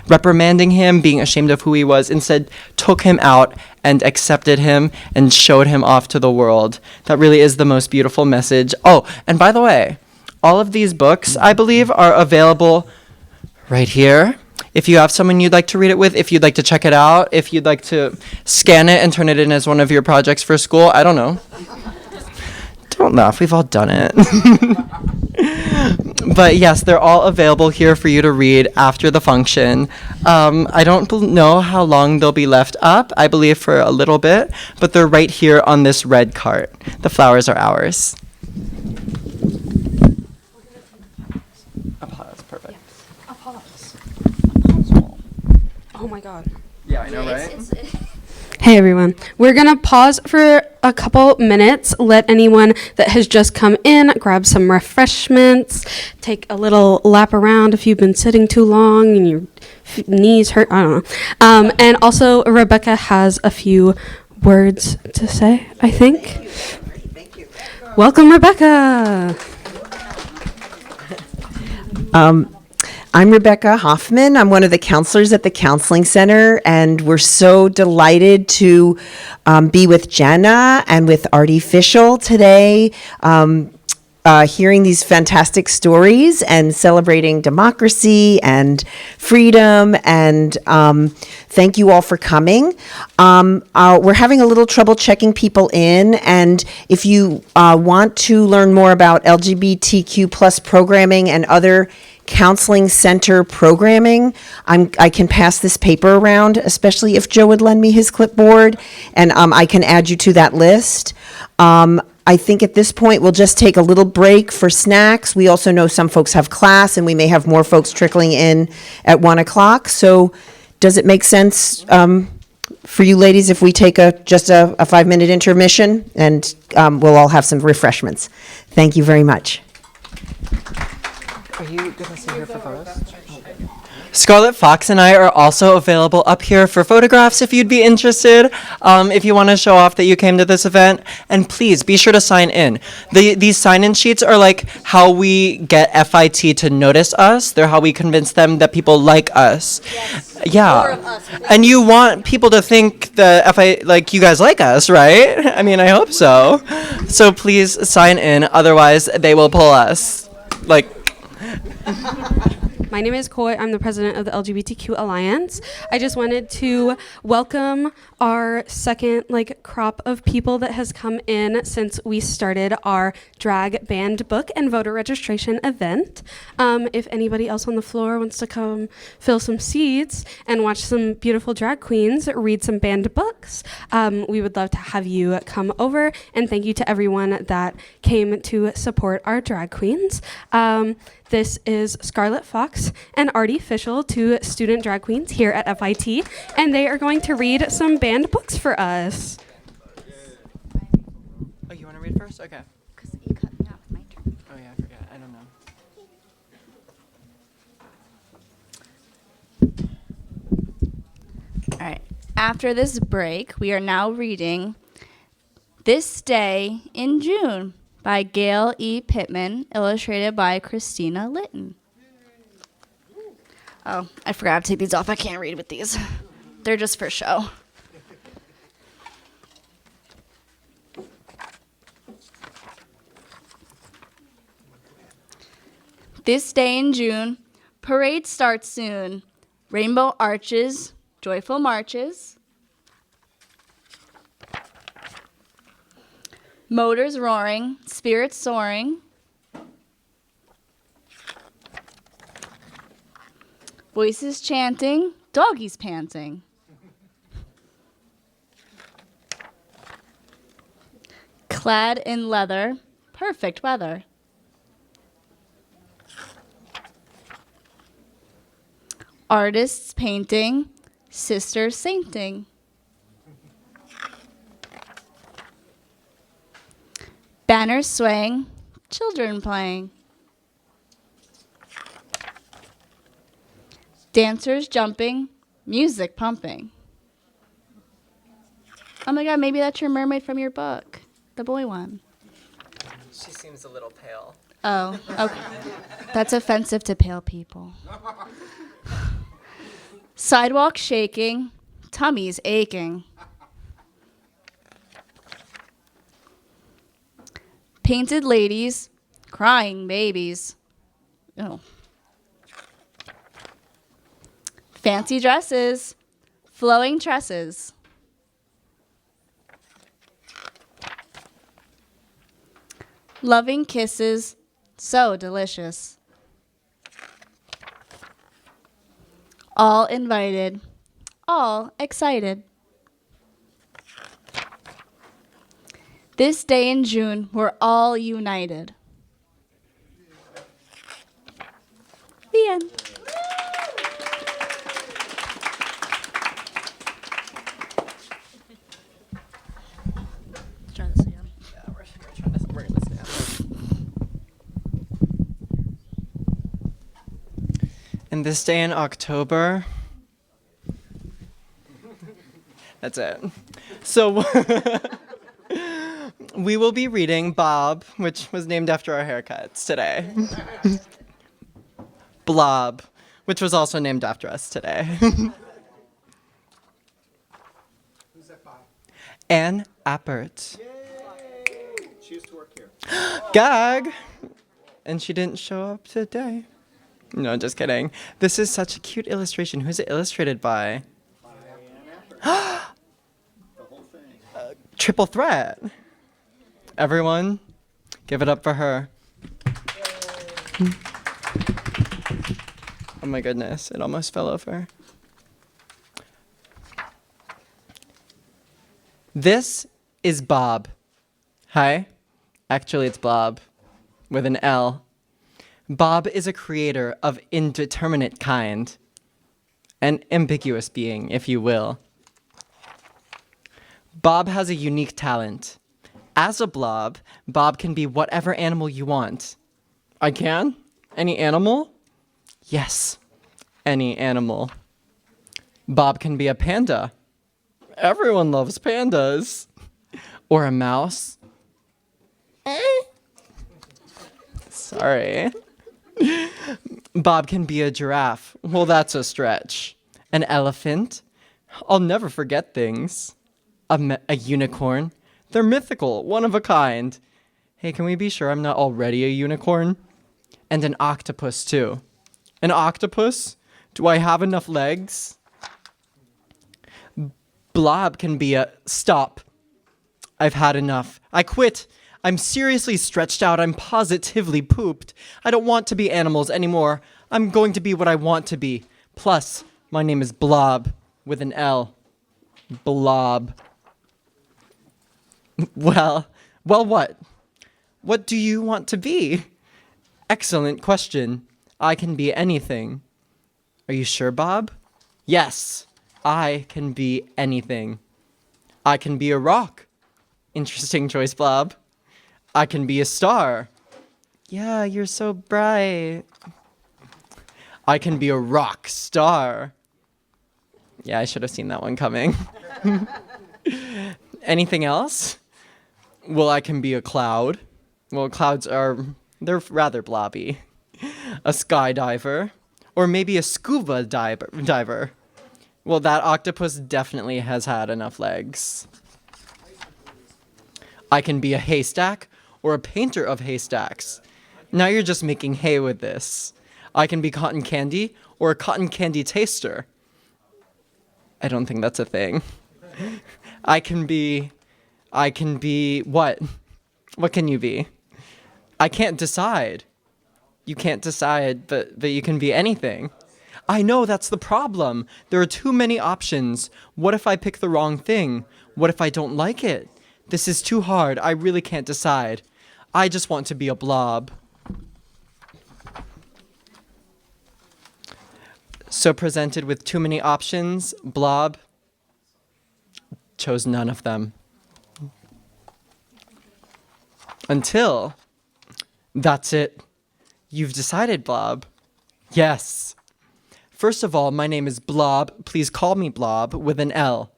reprimanding him, being ashamed of who he was, instead took him out and accepted him and showed him off to the world. That really is the most beautiful message. Oh, and by the way, all of these books, I believe, are available right here. If you have someone you'd like to read it with, if you'd like to check it out, if you'd like to scan it and turn it in as one of your projects for school, I don't know. Don't laugh, we've all done it. But yes, they're all available here for you to read after the function. I don't know how long they'll be left up, I believe for a little bit, but they're right here on this red cart. The flowers are ours. Perfect. Oh my God. Yeah, I know, right? Hey everyone, we're gonna pause for a couple minutes, let anyone that has just come in grab some refreshments, take a little lap around if you've been sitting too long and your knees hurt, I don't know. And also Rebecca has a few words to say, I think. Thank you. Welcome, Rebecca. I'm Rebecca Hoffman. I'm one of the counselors at the Counseling Center, and we're so delighted to be with Jenna and with Artie Fischel today, hearing these fantastic stories and celebrating democracy and freedom. And thank you all for coming. We're having a little trouble checking people in, and if you want to learn more about LGBTQ plus programming and other Counseling Center programming, I can pass this paper around, especially if Joe would lend me his clipboard, and I can add you to that list. I think at this point we'll just take a little break for snacks. We also know some folks have class, and we may have more folks trickling in at 1 o'clock. So does it make sense for you ladies if we take just a 5-minute intermission, and we'll all have some refreshments? Thank you very much. Are you going to sit here for photos? Scarlett Fox and I are also available up here for photographs if you'd be interested, if you want to show off that you came to this event. And please be sure to sign in. These sign-in sheets are like how we get FIT to notice us. They're how we convince them that people like us. Yes. Yeah. And you want people to think that like you guys like us, right? I mean, I hope so. So please sign in. Otherwise, they will pull us. My name is Coy. I'm the president of the LGBTQ Alliance. I just wanted to welcome our second crop of people that has come in since we started our drag banned book and voter registration event. If anybody else on the floor wants to come fill some seats and watch some beautiful drag queens read some banned books, we would love to have you come over. And thank you to everyone that came to support our drag queens. This is Scarlett Fox and Artie Fischel, two student drag queens here at FIT, and they are going to read some banned books for us. Oh, you want to read first? Okay. Because you cut me off, my turn. Oh yeah, I forgot. I don't know. All right. After this break, we are now reading This Day in June by Gail E. Pittman, illustrated by Christina Litton. Oh, I forgot to take these off. I can't read with these. They're just for show. This day in June, parade starts soon. Rainbow arches, joyful marches. Motors roaring, spirits soaring. Voices chanting, doggies panting. Clad in leather, perfect weather. Artists painting, sisters sainting. Banners swaying, children playing. Dancers jumping, music pumping. Oh my god, maybe that's your mermaid from your book, the boy one. She seems a little pale. Oh, okay. That's offensive to pale people. Sidewalk shaking, tummies aching. Painted ladies, crying babies. Oh. Fancy dresses, flowing tresses. Loving kisses, so delicious. All invited, all excited. This day in June, we're all united. The end. Let's try this again. Yeah, we're gonna stand. And this day in October. That's it. So we will be reading Bob, which was named after our haircuts today. Blob, which was also named after us today. Who's that Bob? Ann Appert. She used to work here. Gag! And she didn't show up today. No, just kidding. This is such a cute illustration. Who's it illustrated by? The whole thing. Triple threat. Everyone, give it up for her. Oh my goodness, it almost fell over. This is Bob. Hi. Actually, it's Blob with an L. Bob is a creator of indeterminate kind, an ambiguous being, if you will. Bob has a unique talent. As a blob, Bob can be whatever animal you want. I can? Any animal? Yes, any animal. Bob can be a panda. Everyone loves pandas. Or a mouse. Sorry. Bob can be a giraffe. Well, that's a stretch. An elephant. I'll never forget things. A unicorn. They're mythical, one of a kind. Hey, can we be sure I'm not already a unicorn? And an octopus, too. An octopus? Do I have enough legs? Blob can be a... Stop. I've had enough. I quit. I'm seriously stretched out. I'm positively pooped. I don't want to be animals anymore. I'm going to be what I want to be. Plus, my name is Blob with an L. Blob. Well, what? What do you want to be? Excellent question. I can be anything. Are you sure, Bob? Yes, I can be anything. I can be a rock. Interesting choice, Blob. I can be a star. Yeah, you're so bright. I can be a rock star. Yeah, I should have seen that one coming. Anything else? Well, I can be a cloud. Well, clouds they're rather blobby. A skydiver. Or maybe a scuba diver. Well, that octopus definitely has had enough legs. I can be a haystack or a painter of haystacks. Now you're just making hay with this. I can be cotton candy or a cotton candy taster. I don't think that's a thing. I can be what? What can you be? I can't decide. You can't decide, but you can be anything. I know, that's the problem. There are too many options. What if I pick the wrong thing? What if I don't like it? This is too hard. I really can't decide. I just want to be a blob. So presented with too many options, Blob chose none of them. Until, that's it. You've decided, Blob. Yes. First of all, my name is Blob. Please call me Blob with an L.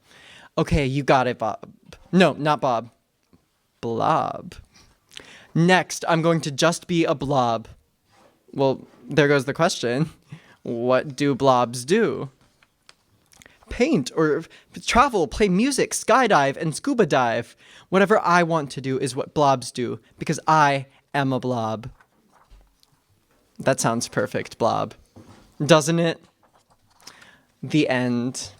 Okay, you got it, Bob. No, not Bob. Blob. Next, I'm going to just be a blob. Well, there goes the question. What do blobs do? Paint or travel, play music, skydive, and scuba dive. Whatever I want to do is what blobs do, because I am a blob. That sounds perfect, Blob. Doesn't it? The end.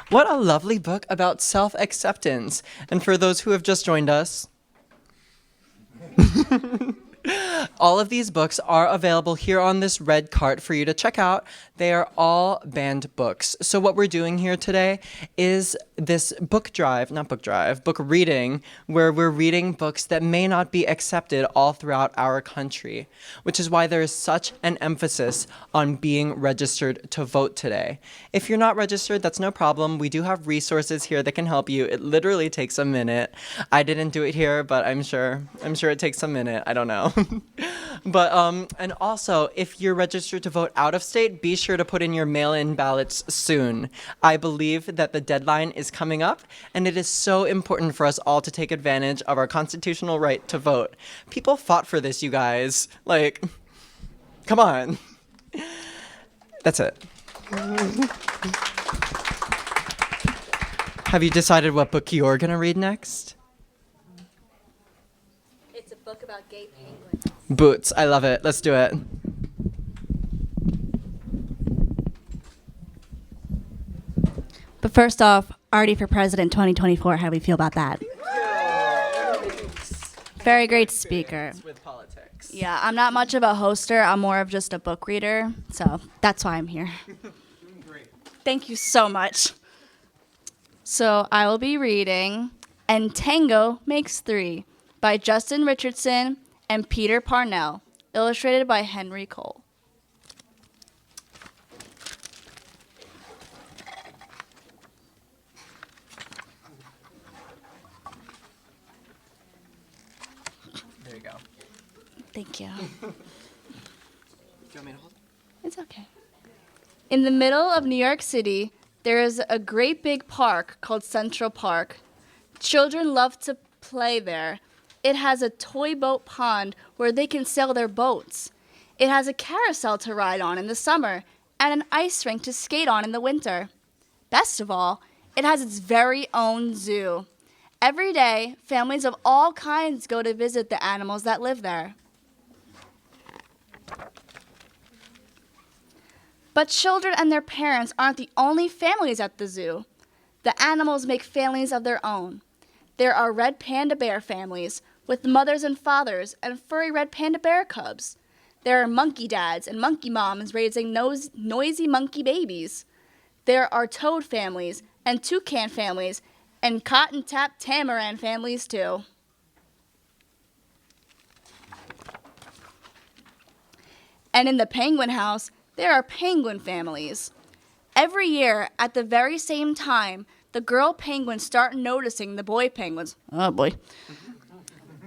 What a lovely book about self-acceptance. And for those who have just joined us, all of these books are available here on this red cart for you to check out. They are all banned books. So what we're doing here today is this book reading, where we're reading books that may not be accepted all throughout our country, which is why there is such an emphasis on being registered to vote today. If you're not registered, that's no problem. We do have resources here that can help you. It literally takes a minute. I didn't do it here, but I'm sure it takes a minute. I don't know. But, and also, if you're registered to vote out of state, be sure to put in your mail-in ballots soon. I believe that the deadline is coming up, and it is so important for us all to take advantage of our constitutional right to vote. People fought for this, you guys. Like, come on. That's it. Have you decided what book you're gonna read next? It's a book about gay penguins. Boots. I love it. Let's do it. But first off, Artie for President 2024. How do we feel about that? Very great speaker. With politics. Yeah, I'm not much of a hoster. I'm more of just a book reader. So that's why I'm here. Thank you so much. So I will be reading And Tango Makes Three by Justin Richardson and Peter Parnell, illustrated by Henry Cole. There you go. Thank you. Do you want me to hold it? It's okay. In the middle of New York City, there is a great big park called Central Park. Children love to play there. It has a toy boat pond where they can sail their boats. It has a carousel to ride on in the summer and an ice rink to skate on in the winter. Best of all, it has its very own zoo. Every day, families of all kinds go to visit the animals that live there. But children and their parents aren't the only families at the zoo. The animals make families of their own. There are red panda bear families with mothers and fathers and furry red panda bear cubs. There are monkey dads and monkey moms raising noisy monkey babies. There are toad families and toucan families and cotton tap tamarin families too. And in the penguin house, there are penguin families. Every year, at the very same time, the girl penguins start noticing the boy penguins. Oh boy.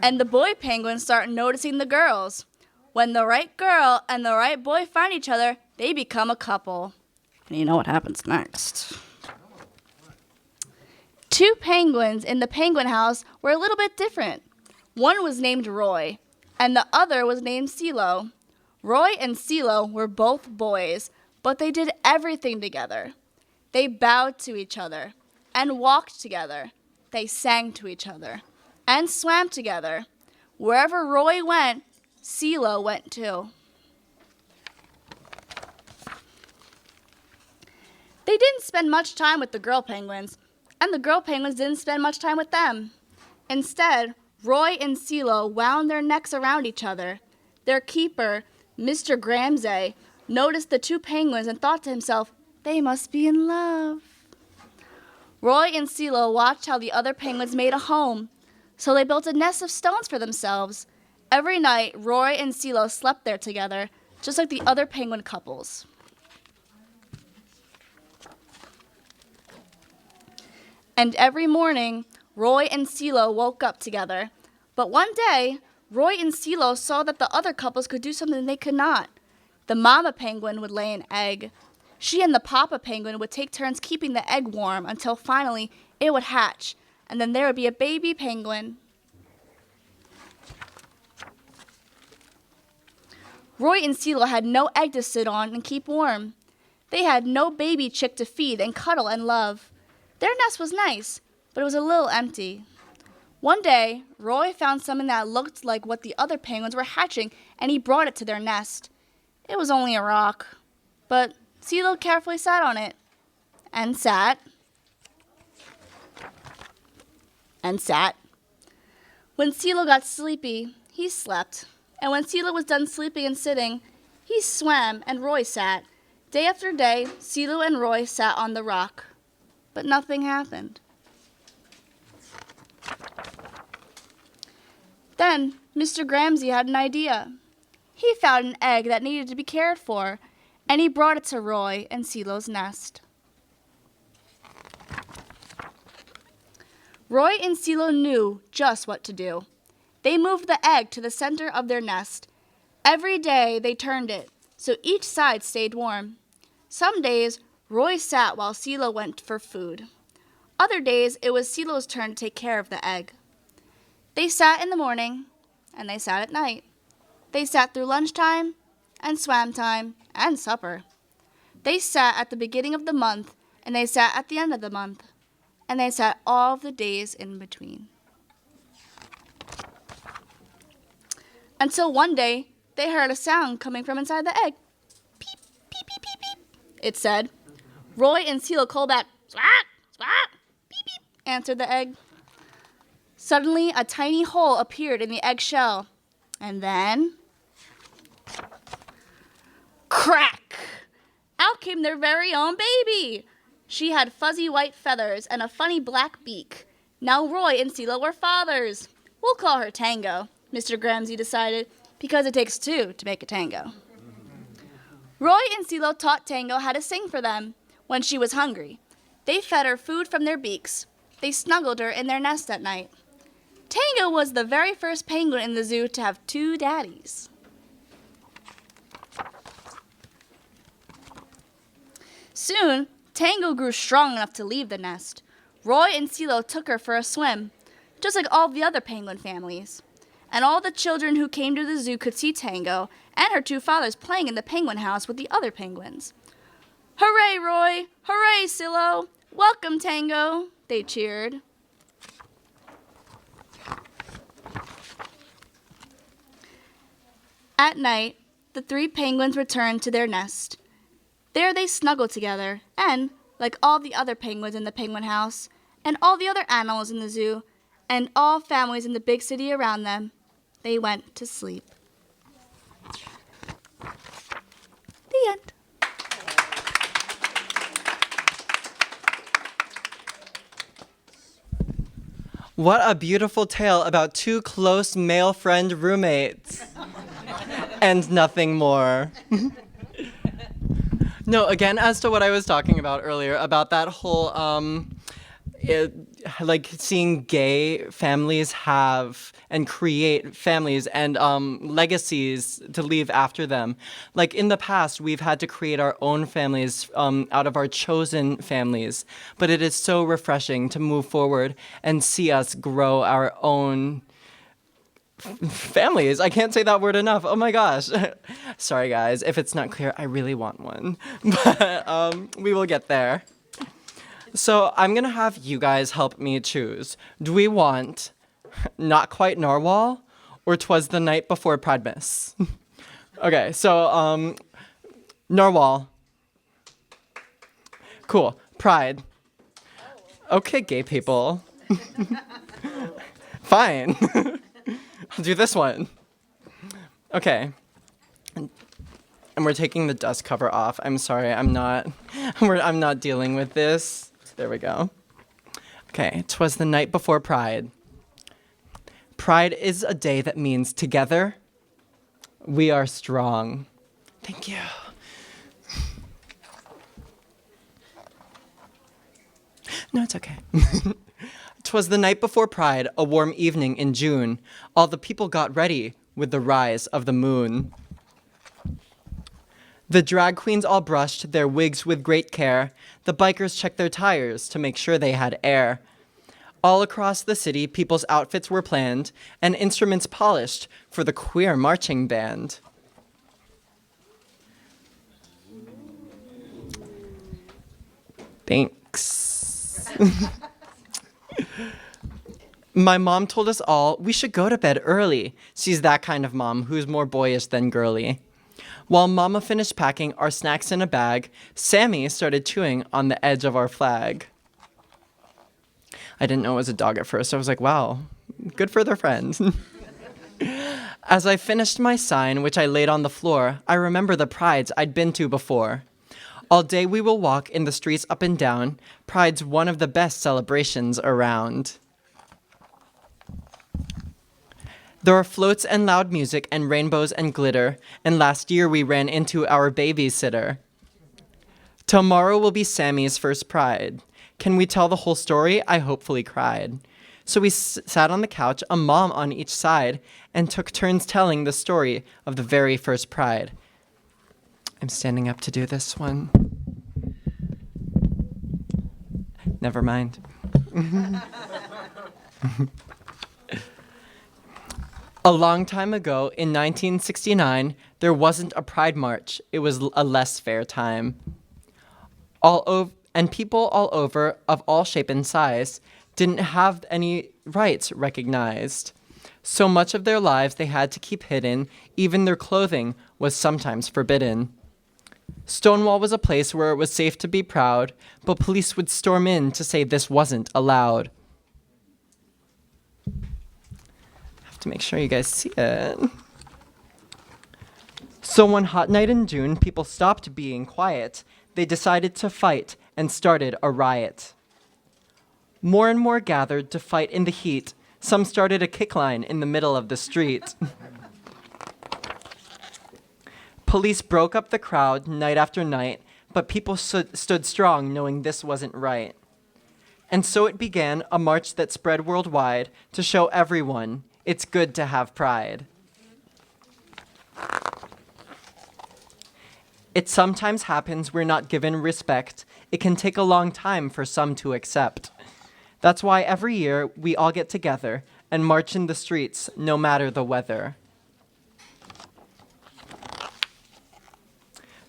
And the boy penguins start noticing the girls. When the right girl and the right boy find each other, they become a couple. And you know what happens next. Two penguins in the penguin house were a little bit different. One was named Roy, and the other was named CeeLo. Roy and CeeLo were both boys, but they did everything together. They bowed to each other and walked together. They sang to each other and swam together. Wherever Roy went, CeeLo went too. They didn't spend much time with the girl penguins, and the girl penguins didn't spend much time with them. Instead, Roy and CeeLo wound their necks around each other. Their keeper, Mr. Gramsay, noticed the two penguins and thought to himself, they must be in love. Roy and CeeLo watched how the other penguins made a home, so they built a nest of stones for themselves. Every night, Roy and CeeLo slept there together, just like the other penguin couples. And every morning, Roy and CeeLo woke up together. But one day, Roy and CeeLo saw that the other couples could do something they could not. The mama penguin would lay an egg. She and the papa penguin would take turns keeping the egg warm until finally it would hatch, and then there would be a baby penguin. Roy and CeeLo had no egg to sit on and keep warm. They had no baby chick to feed and cuddle and love. Their nest was nice, but it was a little empty. One day, Roy found something that looked like what the other penguins were hatching, and he brought it to their nest. It was only a rock, but CeeLo carefully sat on it, and sat, and sat. When CeeLo got sleepy, he slept, and when CeeLo was done sleeping and sitting, he swam and Roy sat. Day after day, CeeLo and Roy sat on the rock, but nothing happened. Then Mr. Gramsay had an idea. He found an egg that needed to be cared for, and he brought it to Roy and CeeLo's nest. Roy and CeeLo knew just what to do. They moved the egg to the center of their nest. Every day they turned it, so each side stayed warm. Some days, Roy sat while CeeLo went for food. Other days, it was CeeLo's turn to take care of the egg. They sat in the morning, and they sat at night. They sat through lunchtime, and swam time, and supper. They sat at the beginning of the month, and they sat at the end of the month, and they sat all of the days in between. Until one day, they heard a sound coming from inside the egg. Peep, peep, peep, peep, peep, it said. Roy and CeeLo called back, swat, swat, beep, beep, answered the egg. Suddenly, a tiny hole appeared in the eggshell, and then, crack! Out came their very own baby. She had fuzzy white feathers and a funny black beak. Now Roy and CeeLo were fathers. We'll call her Tango, Mr. Gramsay decided, because it takes two to make a tango. Roy and CeeLo taught Tango how to sing for them when she was hungry. They fed her food from their beaks. They snuggled her in their nest at night. Tango was the very first penguin in the zoo to have two daddies. Soon, Tango grew strong enough to leave the nest. Roy and CeeLo took her for a swim, just like all the other penguin families. And all the children who came to the zoo could see Tango and her two fathers playing in the penguin house with the other penguins. Hooray, Roy! Hooray, CeeLo! Welcome, Tango! They cheered. At night, the three penguins returned to their nest. There they snuggled together, and, like all the other penguins in the penguin house, and all the other animals in the zoo, and all families in the big city around them, they went to sleep. The end. What a beautiful tale about two close male friend roommates. And nothing more. No, again, as to what I was talking about earlier, about that whole, seeing gay families have and create families and legacies to leave after them. Like in the past, we've had to create our own families out of our chosen families, but it is so refreshing to move forward and see us grow our own families. I can't say that word enough. Oh my gosh. Sorry, guys. If it's not clear, I really want one. But we will get there. So I'm going to have you guys help me choose. Do we want Not Quite Narwhal or 'Twas the Night Before Pridemas? Okay, so Narwhal. Cool. Pride. Okay, gay people. Fine. I'll do this one. Okay. And we're taking the dust cover off. I'm sorry, I'm not dealing with this. There we go. Okay, 'twas the night before Pride. Pride is a day that means together we are strong. Thank you. 'No, it's okay. 'Twas the night before Pride, a warm evening in June. All the people got ready with the rise of the moon. The drag queens all brushed their wigs with great care. The bikers checked their tires to make sure they had air. All across the city, people's outfits were planned and instruments polished for the queer marching band. Thanks. My mom told us all we should go to bed early. She's that kind of mom who's more boyish than girly. While Mama finished packing our snacks in a bag, Sammy started chewing on the edge of our flag. I didn't know it was a dog at first. I was like, wow, good for their friends. As I finished my sign, which I laid on the floor, I remember the prides I'd been to before. All day we will walk in the streets up and down. Pride's one of the best celebrations around. There are floats and loud music and rainbows and glitter, and last year we ran into our babysitter. Tomorrow will be Sammy's first Pride. Can we tell the whole story? I hopefully cried. So we sat on the couch, a mom on each side, and took turns telling the story of the very first Pride. I'm standing up to do this one. Never mind. A long time ago, in 1969, there wasn't a Pride March. It was a less fair time. And people all over, of all shape and size, didn't have any rights recognized. So much of their lives they had to keep hidden. Even their clothing was sometimes forbidden. Stonewall was a place where it was safe to be proud, but police would storm in to say this wasn't allowed. To make sure you guys see it. So one hot night in June, people stopped being quiet. They decided to fight and started a riot. More and more gathered to fight in the heat. Some started a kick line in the middle of the street. Police broke up the crowd night after night, but people stood strong knowing this wasn't right. And so it began a march that spread worldwide to show everyone it's good to have pride. It sometimes happens we're not given respect. It can take a long time for some to accept. That's why every year we all get together and march in the streets no matter the weather.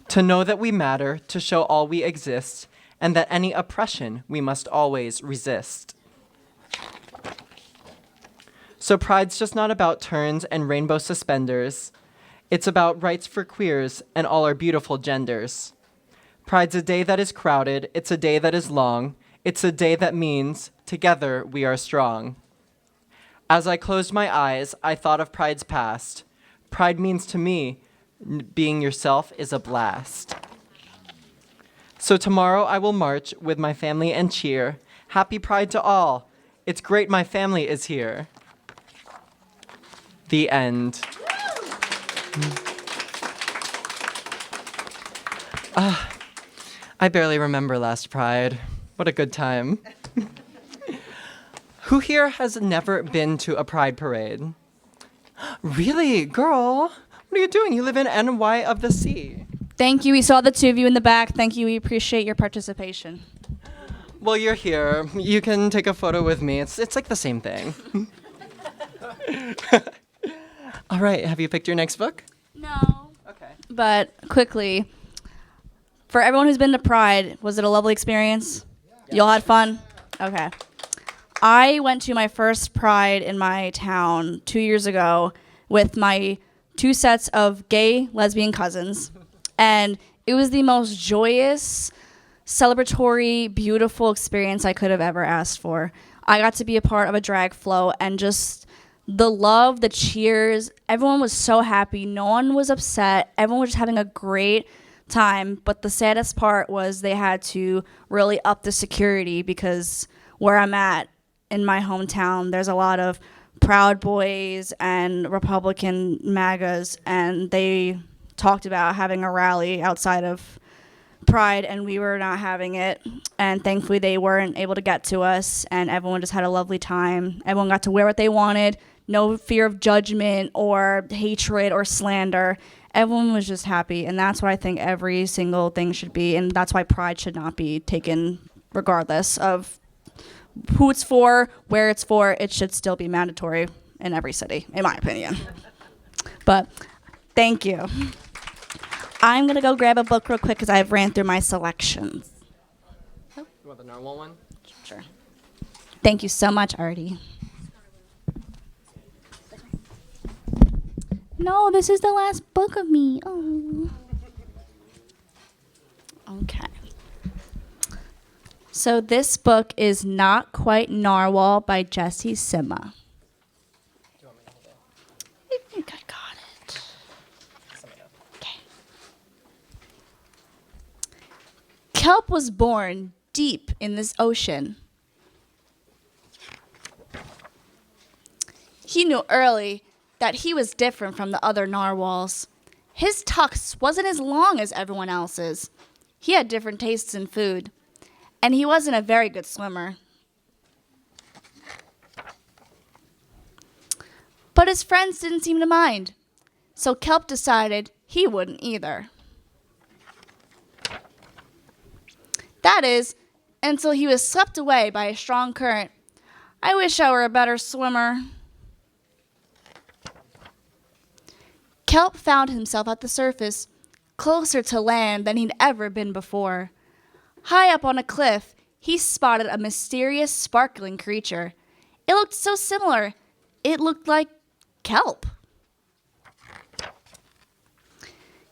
To know that we matter, to show all we exist, and that any oppression we must always resist. So Pride's just not about turns and rainbow suspenders. It's about rights for queers and all our beautiful genders. Pride's a day that is crowded. It's a day that is long. It's a day that means together we are strong. As I closed my eyes, I thought of Pride's past. Pride means to me, being yourself is a blast. So tomorrow I will march with my family and cheer. Happy Pride to all. It's great my family is here. The end. I barely remember last Pride. What a good time. Who here has never been to a Pride parade? Really, girl? What are you doing? You live in NY of the Sea. Thank you. We saw the two of you in the back. Thank you. We appreciate your participation. Well, you're here. You can take a photo with me. It's like the same thing. All right, have you picked your next book? No. Okay. But quickly, for everyone who's been to Pride, was it a lovely experience? You all had fun? Okay. I went to my first Pride in my town 2 years ago with my 2 sets of gay lesbian cousins, and it was the most joyous, celebratory, beautiful experience I could have ever asked for. I got to be a part of a drag flow, and just the love, the cheers, everyone was so happy. No one was upset. Everyone was just having a great time. But the saddest part was they had to really up the security, because where I'm at in my hometown, there's a lot of Proud Boys and Republican MAGAs, and they talked about having a rally outside of Pride, and we were not having it. And thankfully they weren't able to get to us, and everyone just had a lovely time. Everyone got to wear what they wanted. No fear of judgment or hatred or slander. Everyone was just happy, and that's what I think every single thing should be, and that's why Pride should not be taken regardless of who it's for, where it's for. It should still be mandatory in every city, in my opinion. But thank you. I'm going to go grab a book real quick because I've ran through my selections. You want the normal one? Sure. Thank you so much, Artie. No, this is the last book of me. Oh. Okay. So this book is Not Quite Narwhal by Jessie Sima. I think I got it. Okay. Kelp was born deep in this ocean. He knew early that he was different from the other narwhals. His tusk wasn't as long as everyone else's. He had different tastes in food, and he wasn't a very good swimmer. But his friends didn't seem to mind, so Kelp decided he wouldn't either. That is, until he was swept away by a strong current. I wish I were a better swimmer. Kelp found himself at the surface, closer to land than he'd ever been before. High up on a cliff, he spotted a mysterious, sparkling creature. It looked so similar. It looked like kelp.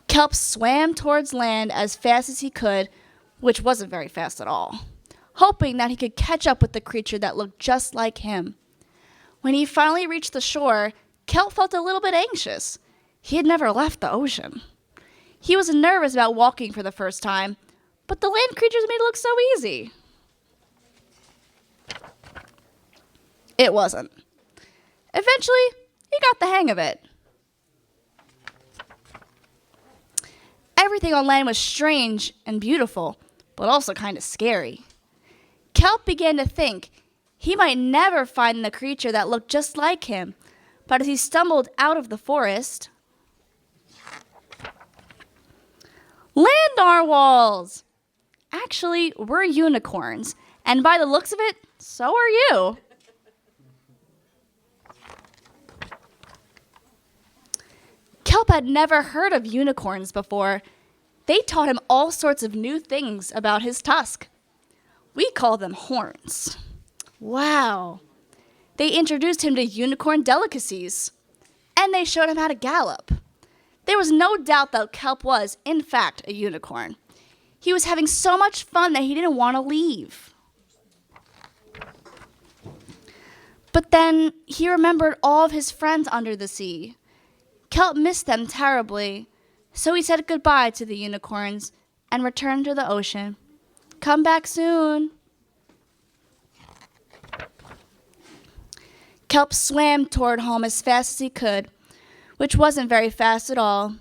Kelp swam towards land as fast as he could, which wasn't very fast at all, hoping that he could catch up with the creature that looked just like him. When he finally reached the shore, Kelp felt a little bit anxious. He had never left the ocean. He was nervous about walking for the first time, but the land creatures made it look so easy. It wasn't. Eventually, he got the hang of it. Everything on land was strange and beautiful, but also kind of scary. Kelp began to think he might never find the creature that looked just like him, but as he stumbled out of the forest, land narwhals! Actually, we're unicorns, and by the looks of it, so are you. Kelp had never heard of unicorns before. They taught him all sorts of new things about his tusk. We call them horns. Wow. They introduced him to unicorn delicacies, and they showed him how to gallop. There was no doubt that Kelp was, in fact, a unicorn. He was having so much fun that he didn't want to leave. But then he remembered all of his friends under the sea. Kelp missed them terribly, so he said goodbye to the unicorns and returned to the ocean. Come back soon. Kelp swam toward home as fast as he could, which wasn't very fast at all,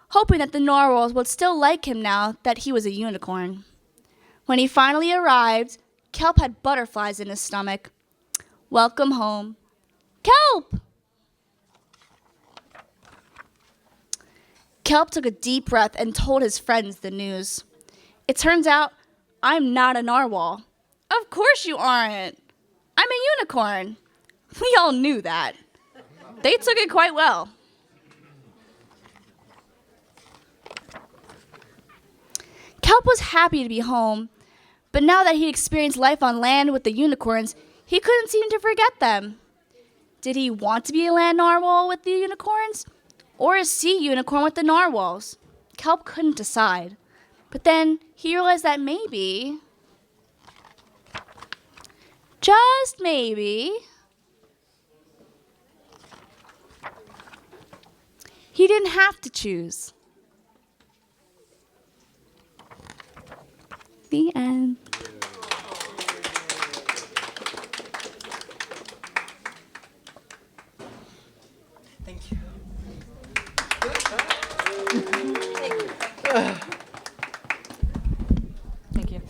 hoping that the narwhals would still like him now that he was a unicorn. When he finally arrived, Kelp had butterflies in his stomach. Welcome home. Kelp! Kelp took a deep breath and told his friends the news. It turns out I'm not a narwhal. Of course you aren't. I'm a unicorn. We all knew that. They took it quite well. Kelp was happy to be home, but now that he experienced life on land with the unicorns, he couldn't seem to forget them. Did he want to be a land narwhal with the unicorns, or a sea unicorn with the narwhals? Kelp couldn't decide. But then he realized that maybe, just maybe, he didn't have to choose. The end. Thank you. Thank you.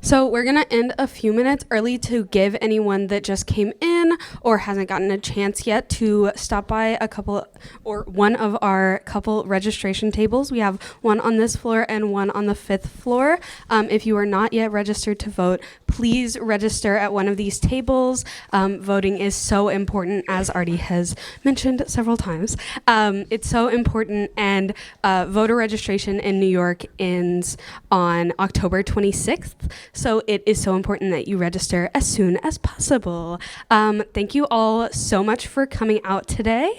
So we're going to end a few minutes early to give anyone that just came in or hasn't gotten a chance yet to stop by a couple or one of our couple registration tables. We have one on this floor and one on the 5th floor. If you are not yet registered to vote, please register at one of these tables. Voting is so important, as Artie has mentioned several times. It's so important, and voter registration in New York ends on October 26th. So it is so important that you register as soon as possible. Thank you all so much for coming out today.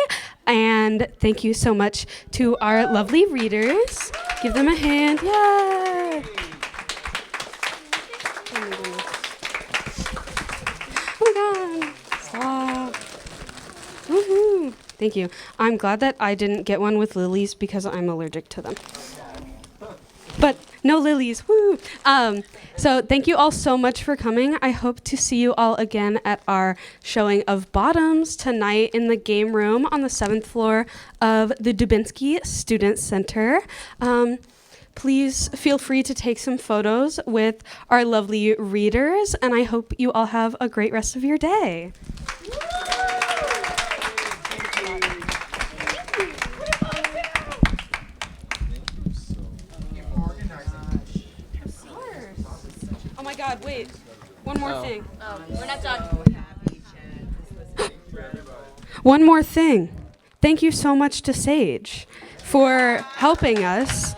And thank you so much to our lovely readers. Give them a hand. Yay! Oh my God. Stop. Woohoo. Thank you. I'm glad that I didn't get one with lilies because I'm allergic to them. But no lilies, woo! So thank you all so much for coming. I hope to see you all again at our showing of Bottoms tonight in the game room on the 7th floor of the Dubinsky Student Center. Please feel free to take some photos with our lovely readers, and I hope you all have a great rest of your day. Oh my God, wait. One more thing. We're not done. One more thing. Thank you so much to Sage for helping us.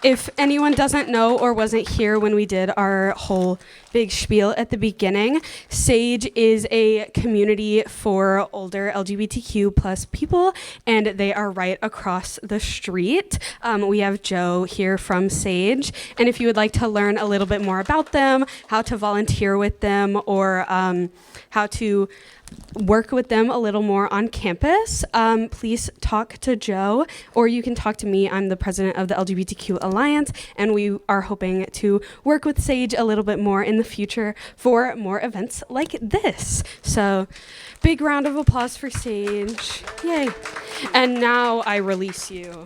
If anyone doesn't know or wasn't here when we did our whole big spiel at the beginning, Sage is a community for older LGBTQ plus people, and they are right across the street. We have Joe here from Sage, and if you would like to learn a little bit more about them, how to volunteer with them, or how to work with them a little more on campus, please talk to Joe, or you can talk to me. I'm the president of the LGBTQ Alliance, and we are hoping to work with Sage a little bit more in the future for more events like this. So big round of applause for Sage. Yay. And now I release you.